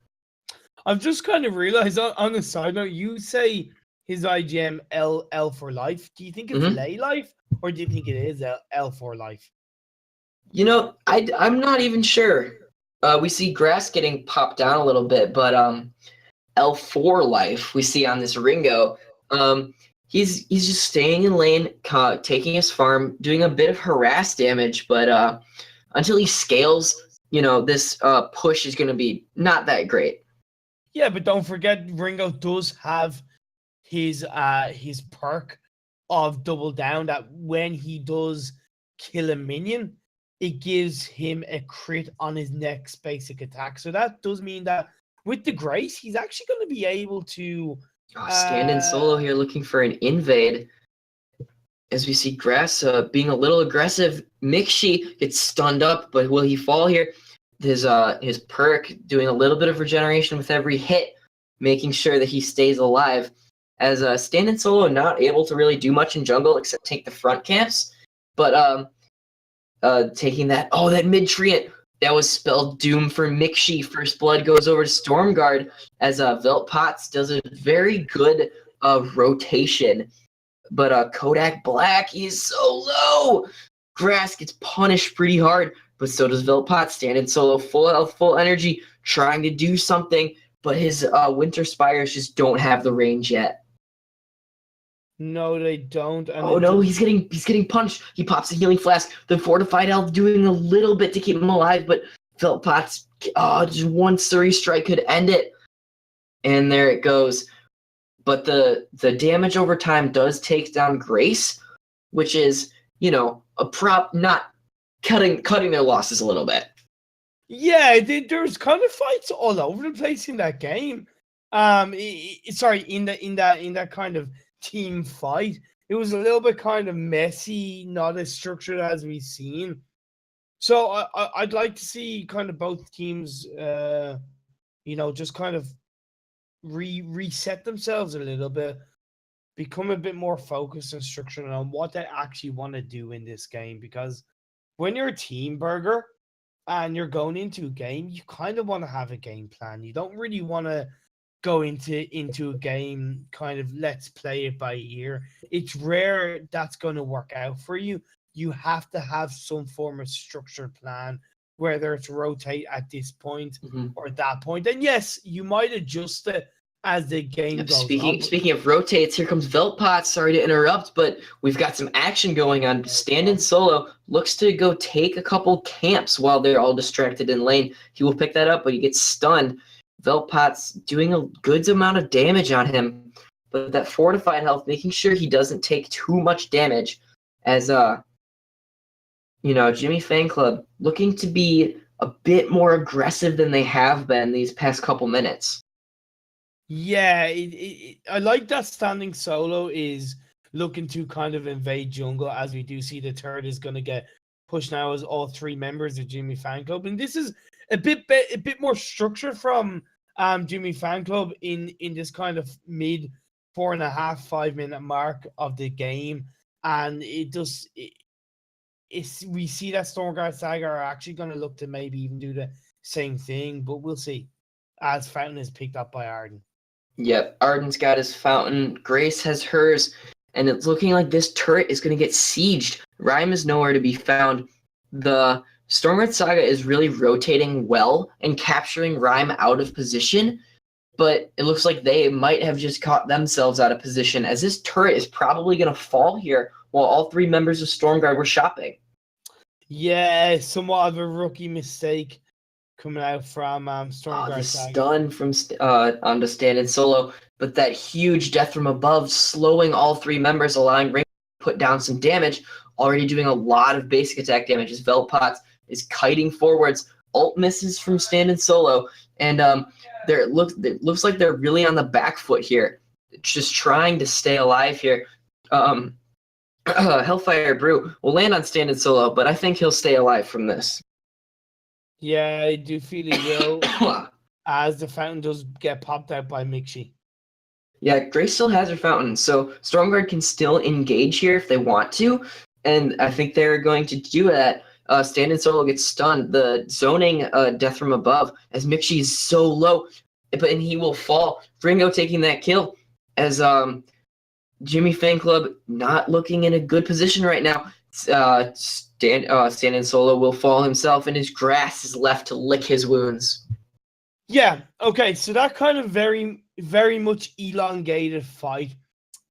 S1: I've just kind of realized on the side note, you say his IGM L for Life. Do you think it's Lay Life, or do you think it is L for Life?
S2: I'm not even sure. We see grass getting popped down a little bit, but L4 Life we see on this Ringo. He's just staying in lane, taking his farm, doing a bit of harass damage, but until he scales, this push is going to be not that great.
S1: Yeah, but don't forget, Ringo does have his perk of double down, that when he does kill a minion, it gives him a crit on his next basic attack. So that does mean that with the Grace, he's actually going to be able to
S2: Stand-in solo here looking for an invade. As we see Grass being a little aggressive. Mixi gets stunned up, but will he fall here? His perk doing a little bit of regeneration with every hit, making sure that he stays alive. As stand-in solo not able to really do much in jungle except take the front camps, but taking that mid-treant, that was spelled doom for Mixi. First blood goes over to StormGuard as Veltpots does a very good rotation. But Kodak Black is so low. Grass gets punished pretty hard, but so does Veltpot. Stand-in solo, full health, full energy, trying to do something, but his Winter Spires just don't have the range yet.
S1: No, they don't. And
S2: oh no, he's getting punched. He pops a healing flask. The fortified health doing a little bit to keep him alive, but Veltpot's just one Surrey strike could end it. And there it goes. But the damage over time does take down Grace, which is, a prop, not cutting their losses a little bit.
S1: Yeah, there's kind of fights all over the place in that game. In that kind of team fight, it was a little bit kind of messy, not as structured as we've seen. So I'd like to see kind of both teams, just kind of reset themselves a little bit, become a bit more focused and structured on what they actually want to do in this game. Because when you're a team burger and you're going into a game, you kind of want to have a game plan. You don't really want to go into a game kind of let's play it by ear. It's rare that's going to work out for you. You have to have some form of structured plan, whether it's rotate at this point or that point. And yes, you might adjust it as the game goes on.
S2: Speaking of rotates, here comes Veltpot. Sorry to interrupt, but we've got some action going on. Stand-in solo looks to go take a couple camps while they're all distracted in lane. He will pick that up, but he gets stunned. Veltpot's doing a good amount of damage on him, but that fortified health, making sure he doesn't take too much damage. As Jimmy Fan Club looking to be a bit more aggressive than they have been these past couple minutes.
S1: Yeah, I like that standing solo is looking to kind of invade jungle, as we do see the turret is going to get pushed now as all three members of Jimmy Fan Club. And this is a bit more structured from Jimmy Fan Club in this kind of mid 4.5-5 minute mark of the game. And we see that StormGuard Saga are actually going to look to maybe even do the same thing, but we'll see, as Fountain is picked up by Arden.
S2: Yep, Arden's got his Fountain, Grace has hers, and it's looking like this turret is going to get sieged. Rhyme is nowhere to be found. The StormGuard Saga is really rotating well and capturing Rhyme out of position, but it looks like they might have just caught themselves out of position, as this turret is probably going to fall here while all three members of StormGuard were shopping.
S1: Yeah, somewhat of a rookie mistake coming out from StormGuard.
S2: The stun from onto stand-in solo, but that huge death from above slowing all three members, allowing Ring to put down some damage, already doing a lot of basic attack damage as Veltpot is kiting forwards. Ult misses from stand-in solo, and it looks like they're really on the back foot here, just trying to stay alive here. Hellfire Brew will land on stand-in solo, but I think he'll stay alive from this.
S1: Yeah, I do feel he will, as the Fountain does get popped out by Mixi.
S2: Yeah, Grace still has her Fountain, so StormGuard can still engage here if they want to, and I think they're going to do that. Stand-in solo gets stunned. The zoning death from above, as Mixi is so low, and he will fall. Ringo taking that kill, as Jimmy Fan Club not looking in a good position right now. Stand-in solo will fall himself, and his Grass is left to lick his wounds.
S1: Yeah, okay, so that kind of very, very much elongated fight.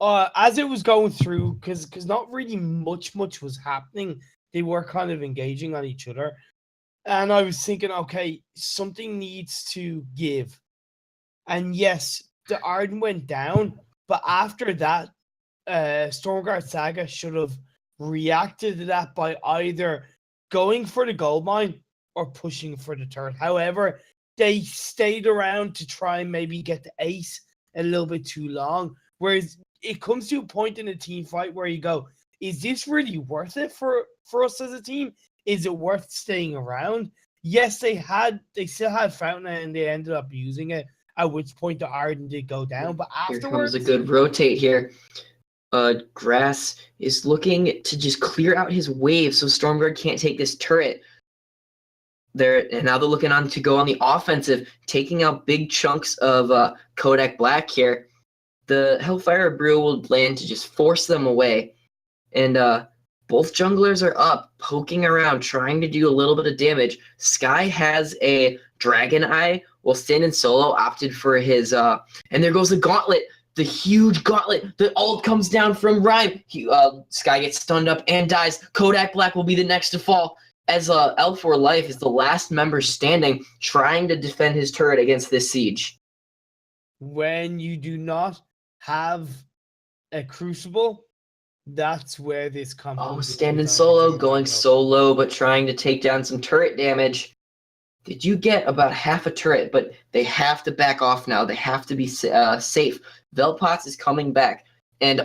S1: As it was going through, because not really much was happening, they were kind of engaging on each other. And I was thinking, okay, something needs to give. And yes, the Arden went down, But after that, StormGuard Saga should have reacted to that by either going for the gold mine or pushing for the turret. However, they stayed around to try and maybe get the ace a little bit too long. Whereas it comes to a point in a team fight where you go, is this really worth it for us as a team? Is it worth staying around? Yes, they still had Fountain and they ended up using it, at which point the Arden did go down. But
S2: Here
S1: afterwards,
S2: comes a good rotate here. Grass is looking to just clear out his wave so StormGuard can't take this turret. And now they're looking on to go on the offensive, taking out big chunks of Kodak Black here. The Hellfire Brew will land to just force them away. And both junglers are up, poking around, trying to do a little bit of damage. Sky has a Dragon Eye, while Stand Solo opted for his and there goes the gauntlet. The huge gauntlet. The ult comes down from Rhyme. Sky gets stunned up and dies. Kodak Black will be the next to fall, as L4 Life is the last member standing, trying to defend his turret against this siege.
S1: When you do not have a Crucible, that's where this comes.
S2: Oh, Stand Solo going solo, but trying to take down some turret damage. Did you get about half a turret? But they have to back off now. They have to be safe. Velpots is coming back. And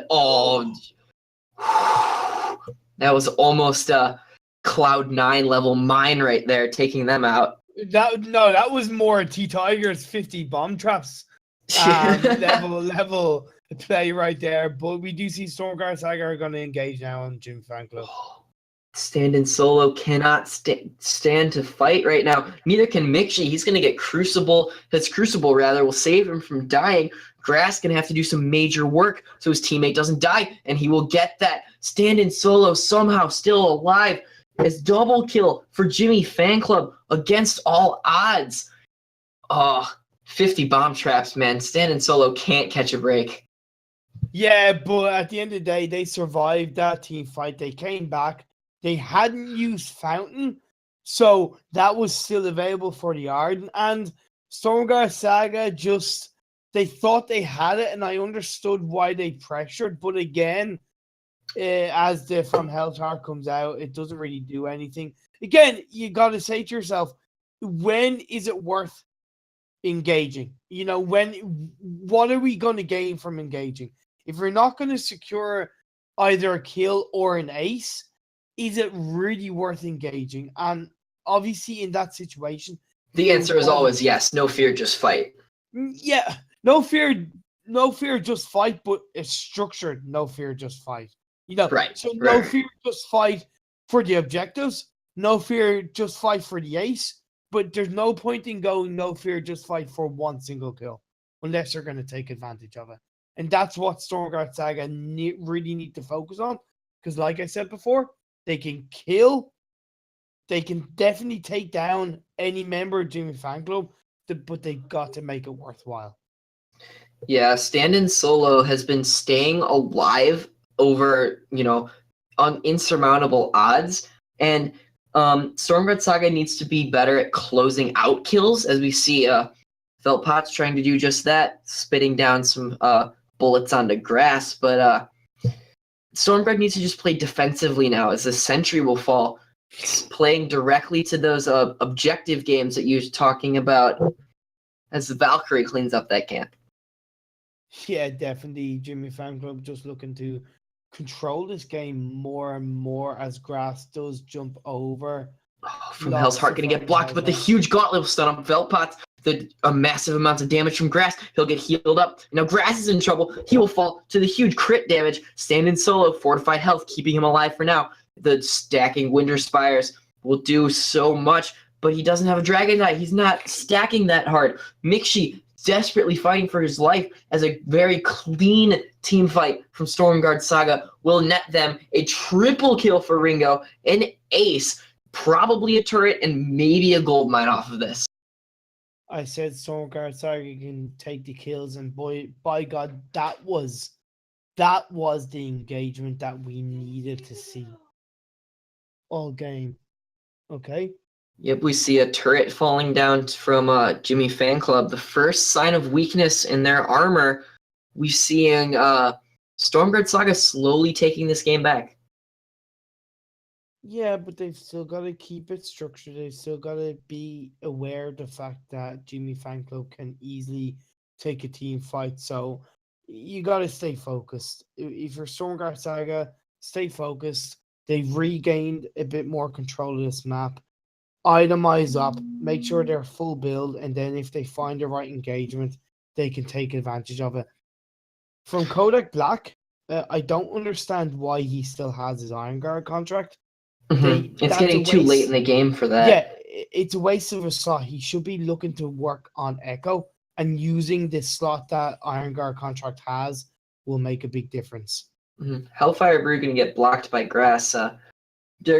S2: that was almost a Cloud9 level mine right there, taking them out.
S1: That was more T-Tiger's 50 bomb traps level play right there. But we do see StormGuard Saga are going to engage now on Jim Fan Club.
S2: Stand Solo cannot stand to fight right now. Neither can Mixie. He's going to get Crucible. His Crucible, rather, will save him from dying. Grass going to have to do some major work so his teammate doesn't die, and he will get that. Stand Solo somehow still alive. As double kill for Jimmy Fan Club against all odds. 50 bomb traps, man. Stand Solo can't catch a break.
S1: Yeah, but at the end of the day, they survived that team fight. They came back. They hadn't used Fountain, so that was still available for the Arden. And StormGuard Saga they thought they had it, and I understood why they pressured. But again, as the From Hell's Heart comes out, it doesn't really do anything. Again, you got to say to yourself, when is it worth engaging? What are we going to gain from engaging? If we're not going to secure either a kill or an ace, is it really worth engaging? And obviously in that situation,
S2: the answer is always yes. No fear, just fight.
S1: Yeah, no fear, just fight, but it's structured. No fear, just fight.
S2: Right.
S1: So no fear, just fight for the objectives. No fear, just fight for the ace. But there's no point in going no fear, just fight for one single kill, unless they're going to take advantage of it. And that's what StormGuard Saga really need to focus on. Because like I said before, they can kill. They can definitely take down any member of Jimmy Fan Club, but they got to make it worthwhile.
S2: Yeah, Stand Solo has been staying alive over, on insurmountable odds. And StormGuard Saga needs to be better at closing out kills, as we see Velpots trying to do just that, spitting down some bullets onto Grass. But StormGuard needs to just play defensively now, as the sentry will fall, playing directly to those objective games that you're talking about, as the Valkyrie cleans up that camp.
S1: Yeah, definitely. Jimmy Fan Club just looking to control this game more and more as Grass does jump over.
S2: From Hell's Heart going to get blocked, but the huge gauntlet will stun up Velpots. A massive amounts of damage from Grass. He'll get healed up. Now Grass is in trouble. He will fall to the huge crit damage. Stand Solo, fortified health, keeping him alive for now. The stacking Winter Spires will do so much, but he doesn't have a Dragon Knight. He's not stacking that hard. Mixie desperately fighting for his life, as a very clean team fight from StormGuard Saga will net them a triple kill for Ringo, an ace, probably a turret, and maybe a gold mine off of this.
S1: I said StormGuard Saga can take the kills, and by God, that was the engagement that we needed to see all game. Okay.
S2: Yep, we see a turret falling down from Jimmy Fan Club. The first sign of weakness in their armor. we're seeing StormGuard Saga slowly taking this game back.
S1: Yeah, but they've still got to keep it structured. They've still got to be aware of the fact that Jimmy Fanclub can easily take a team fight. So you got to stay focused. If you're StormGuard Saga, stay focused. They've regained a bit more control of this map. Itemize up, make sure they're full build, and then if they find the right engagement, they can take advantage of it. From Kodak Black, I don't understand why he still has his Iron Guard contract.
S2: It's getting too late in the game for that.
S1: Yeah, it's a waste of a slot. He should be looking to work on Echo, and using this slot that Iron Guard contract has will make a big difference.
S2: Hellfire Brew going to get blocked by Grass. They're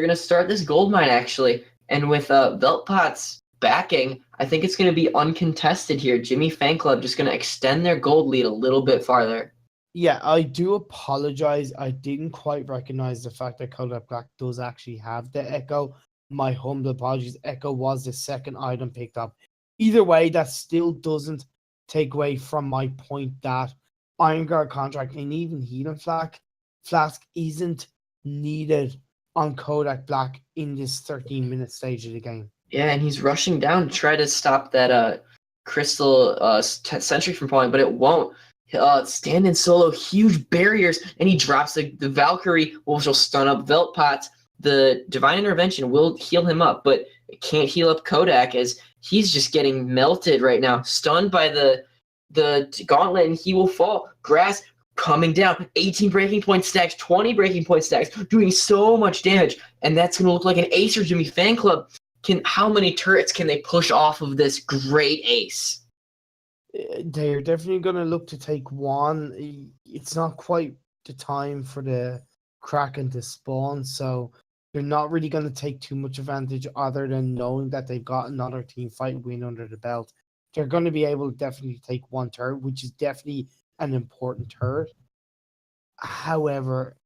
S2: going to start this gold mine, actually. And with Veltpot's backing, I think it's going to be uncontested here. Jimmy Fanclub just going to extend their gold lead a little bit farther.
S1: Yeah, I do apologize. I didn't quite recognize the fact that Kodak Black does actually have the Echo. My humble apologies. Echo was the second item picked up. Either way, that still doesn't take away from my point that Iron Guard contract and even Healing Flask isn't needed on Kodak Black in this 13-minute stage of the game.
S2: Yeah, and he's rushing down to try to stop that Crystal Sentry from falling, but it won't. Stand in solo, huge barriers, and he drops the Valkyrie, which will stun up Veltpot. The Divine Intervention will heal him up, but it can't heal up Kodak as he's just getting melted right now. Stunned by the gauntlet, and he will fall. Grass coming down, 18 breaking point stacks, 20 breaking point stacks, doing so much damage, and that's going to look like an ace for Jimmy Fanclub. How many turrets can they push off of this great ace?
S1: They're definitely going to look to take one. It's not quite the time for the Kraken to spawn, so they're not really going to take too much advantage other than knowing that they've got another team fight win under the belt. They're going to be able to definitely take one turret, which is definitely an important turret. However,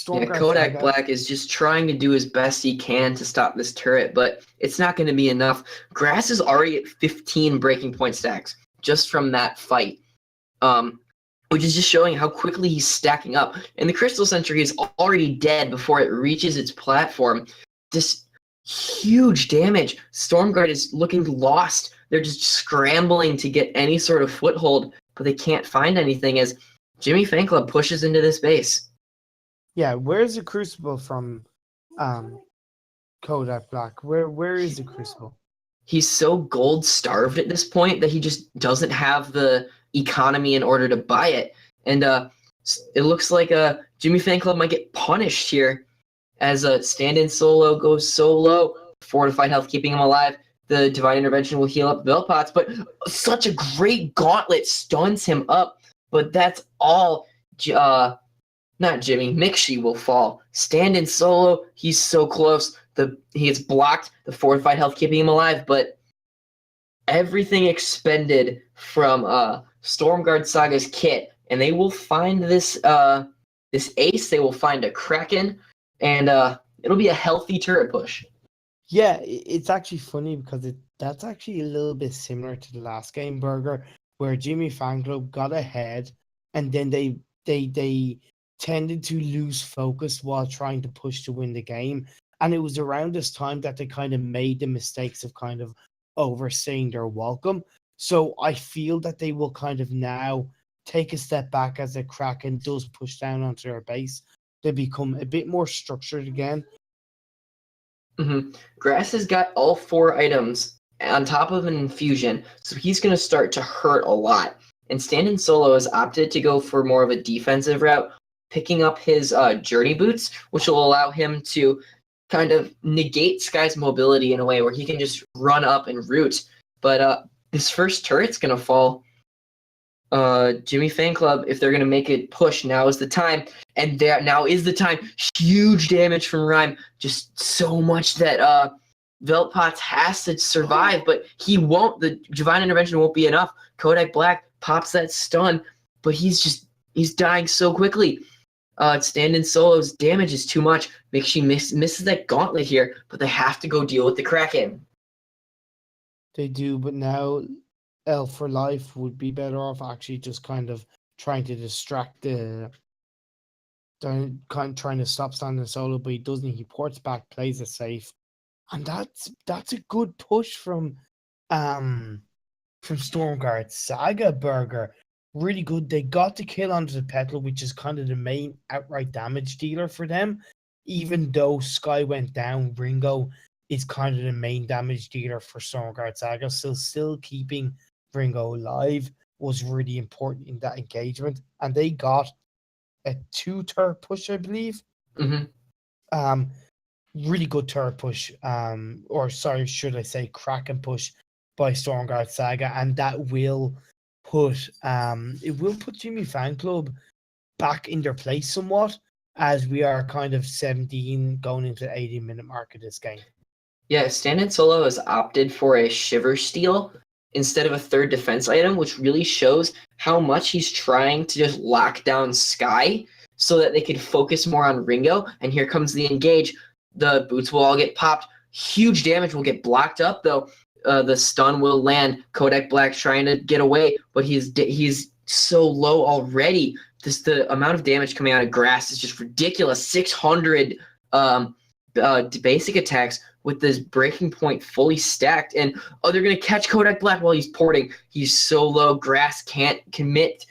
S2: Kodak Black is just trying to do his best he can to stop this turret, but it's not going to be enough. Grass is already at 15 breaking point stacks just from that fight, which is just showing how quickly he's stacking up. And the Crystal Sentry is already dead before it reaches its platform. This huge damage. StormGuard is looking lost. They're just scrambling to get any sort of foothold, but they can't find anything as Jimmy Fanclub pushes into this base.
S1: Yeah, where's the Crucible from Kodak Black? Where is the Crucible?
S2: He's so gold starved at this point that he just doesn't have the economy in order to buy it. And it looks like Jimmy Fanclub might get punished here as a stand-in solo goes so low. Fortified health keeping him alive. The Divine Intervention will heal up Velpots, but such a great gauntlet stuns him up. But that's all. Not Jimmy. Mixie will fall. Stand-in solo. He's so close. He gets blocked. The fortified health keeping him alive, but everything expended from StormGuard Saga's kit, and they will find this ace. They will find a Kraken, and it'll be a healthy turret push.
S1: Yeah, it's actually funny because that's actually a little bit similar to the last game, Burger, where Jimmy Fanclub got ahead, and then they tended to lose focus while trying to push to win the game. And it was around this time that they kind of made the mistakes of kind of overstaying their welcome. So I feel that they will kind of now take a step back as the Kraken does push down onto their base. They become a bit more structured again.
S2: Grass has got all 4 items on top of an infusion, so he's going to start to hurt a lot. And Stand-in Solo has opted to go for more of a defensive route, picking up his Journey Boots, which will allow him to kind of negate Sky's mobility in a way where he can just run up and root. But this first turret's going to fall. Jimmy Fanclub, if they're going to make it push, now is the time. And now is the time. Huge damage from Rhyme. Just so much that Veltpots has to survive, but he won't. The Divine Intervention won't be enough. Kodak Black pops that stun, but he's dying so quickly. Stand-in Solo's damage is too much. Makes she misses that gauntlet here, but they have to go deal with the Kraken.
S1: They do, but now Elf for Life would be better off actually just kind of trying to distract trying to stop standing solo, but he doesn't. He ports back, plays it safe, and that's a good push from StormGuard. Saga Burger, really good. They got the kill onto the Petal, which is kind of the main outright damage dealer for them. Even though Sky went down, Ringo is kind of the main damage dealer for StormGuard Saga. So still keeping Ringo alive was really important in that engagement. And they got a 2 turret push, I believe.
S2: Mm-hmm.
S1: Really good turret push. Or sorry, should I say Kraken push by StormGuard Saga, and that will put Jimmy Fan Club back in their place somewhat, as we are kind of 17 going into the 18-minute mark of this game.
S2: Yeah, Stand Solo has opted for a Shiver Steal instead of a third defense item, which really shows how much he's trying to just lock down Sky so that they could focus more on Ringo. And here comes the engage. The boots will all get popped. Huge damage will get blocked up, though. The stun will land. Kodak Black's trying to get away, but he's so low already. The amount of damage coming out of Grass is just ridiculous. 600 basic attacks with this breaking point fully stacked, and they're gonna catch Kodak Black while he's porting. He's so low, Grass can't commit,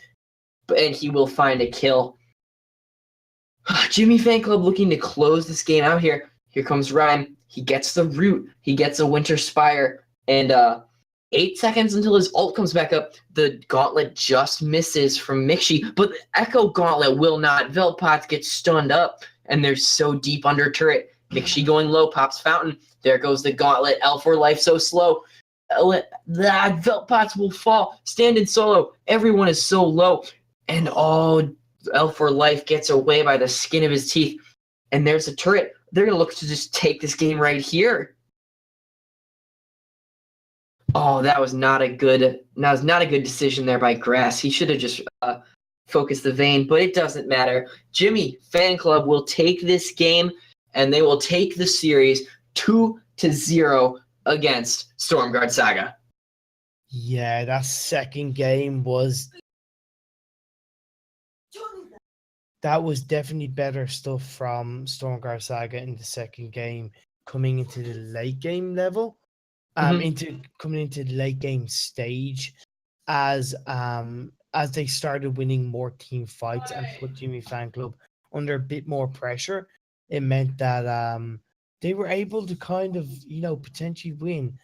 S2: and he will find a kill. Jimmy Fan Club looking to close this game out here. Here comes Rhyme. He gets the root. He gets a Winter Spire, and 8 seconds until his ult comes back up. The Gauntlet just misses from Mixie, but the Echo Gauntlet will not. Velpots get stunned up, and they're so deep under turret. Mixie going low, pops Fountain. There goes the Gauntlet. L4 Life so slow. Velpots will fall. Stand solo. Everyone is so low. And L4 Life gets away by the skin of his teeth. And there's a turret. They're going to look to just take this game right here. Oh, that was not a good decision there by Grass. He should have just focused the Vayne, but it doesn't matter. Jimmy Fan Club will take this game, and they will take the series 2-0 against StormGuard Saga.
S1: Yeah, that second game was definitely better stuff from StormGuard Saga in the second game, coming into the late game level. Coming into the late game stage, as they started winning more team fights and put Jimmy Fan Club under a bit more pressure. It meant that they were able to kind of, potentially win.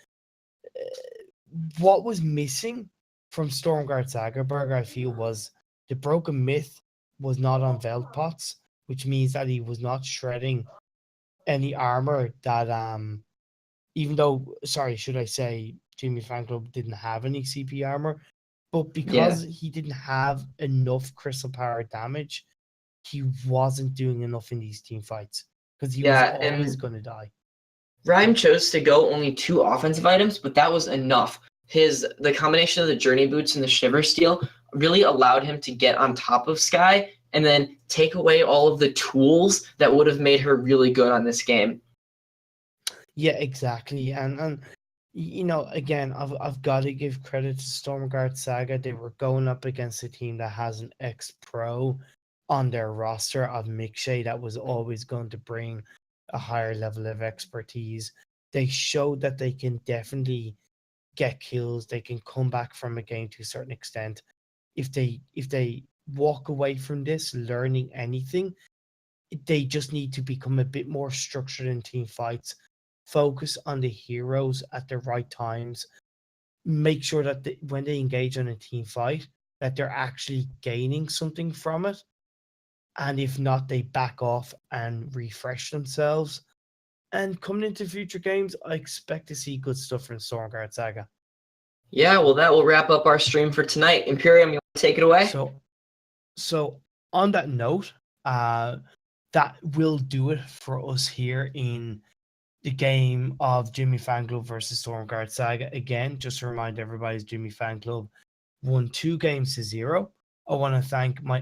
S1: What was missing from StormGuard Saga Burger, I feel, was the Broken Myth was not on Velpots, which means that he was not shredding any armor that even though, should I say, Jimmy Fan Club didn't have any CP armor, but because he didn't have enough crystal power damage, he wasn't doing enough in these team fights because he was always going to die.
S2: Rhyme chose to go only 2 offensive items, but that was enough. The combination of the Journey Boots and the Shiver Steel really allowed him to get on top of Sky and then take away all of the tools that would have made her really good on this game.
S1: Yeah, exactly. And again, I've got to give credit to StormGuard Saga. They were going up against a team that has an ex-pro on their roster of Mixie that was always going to bring a higher level of expertise. They showed that they can definitely get kills. They can come back from a game to a certain extent. If they walk away from this learning anything, they just need to become a bit more structured in team fights. Focus on the heroes at the right times. Make sure that when they engage on a team fight, that they're actually gaining something from it. And if not, they back off and refresh themselves. And coming into future games, I expect to see good stuff from StormGuard Saga.
S2: Yeah, well, that will wrap up our stream for tonight. Imperium, you want to take it away?
S1: So on that note, that will do it for us here in the game of Jimmy Fan Club versus StormGuard Saga. Again, just to remind everybody, Jimmy Fan Club won 2 games to 0. I want to thank my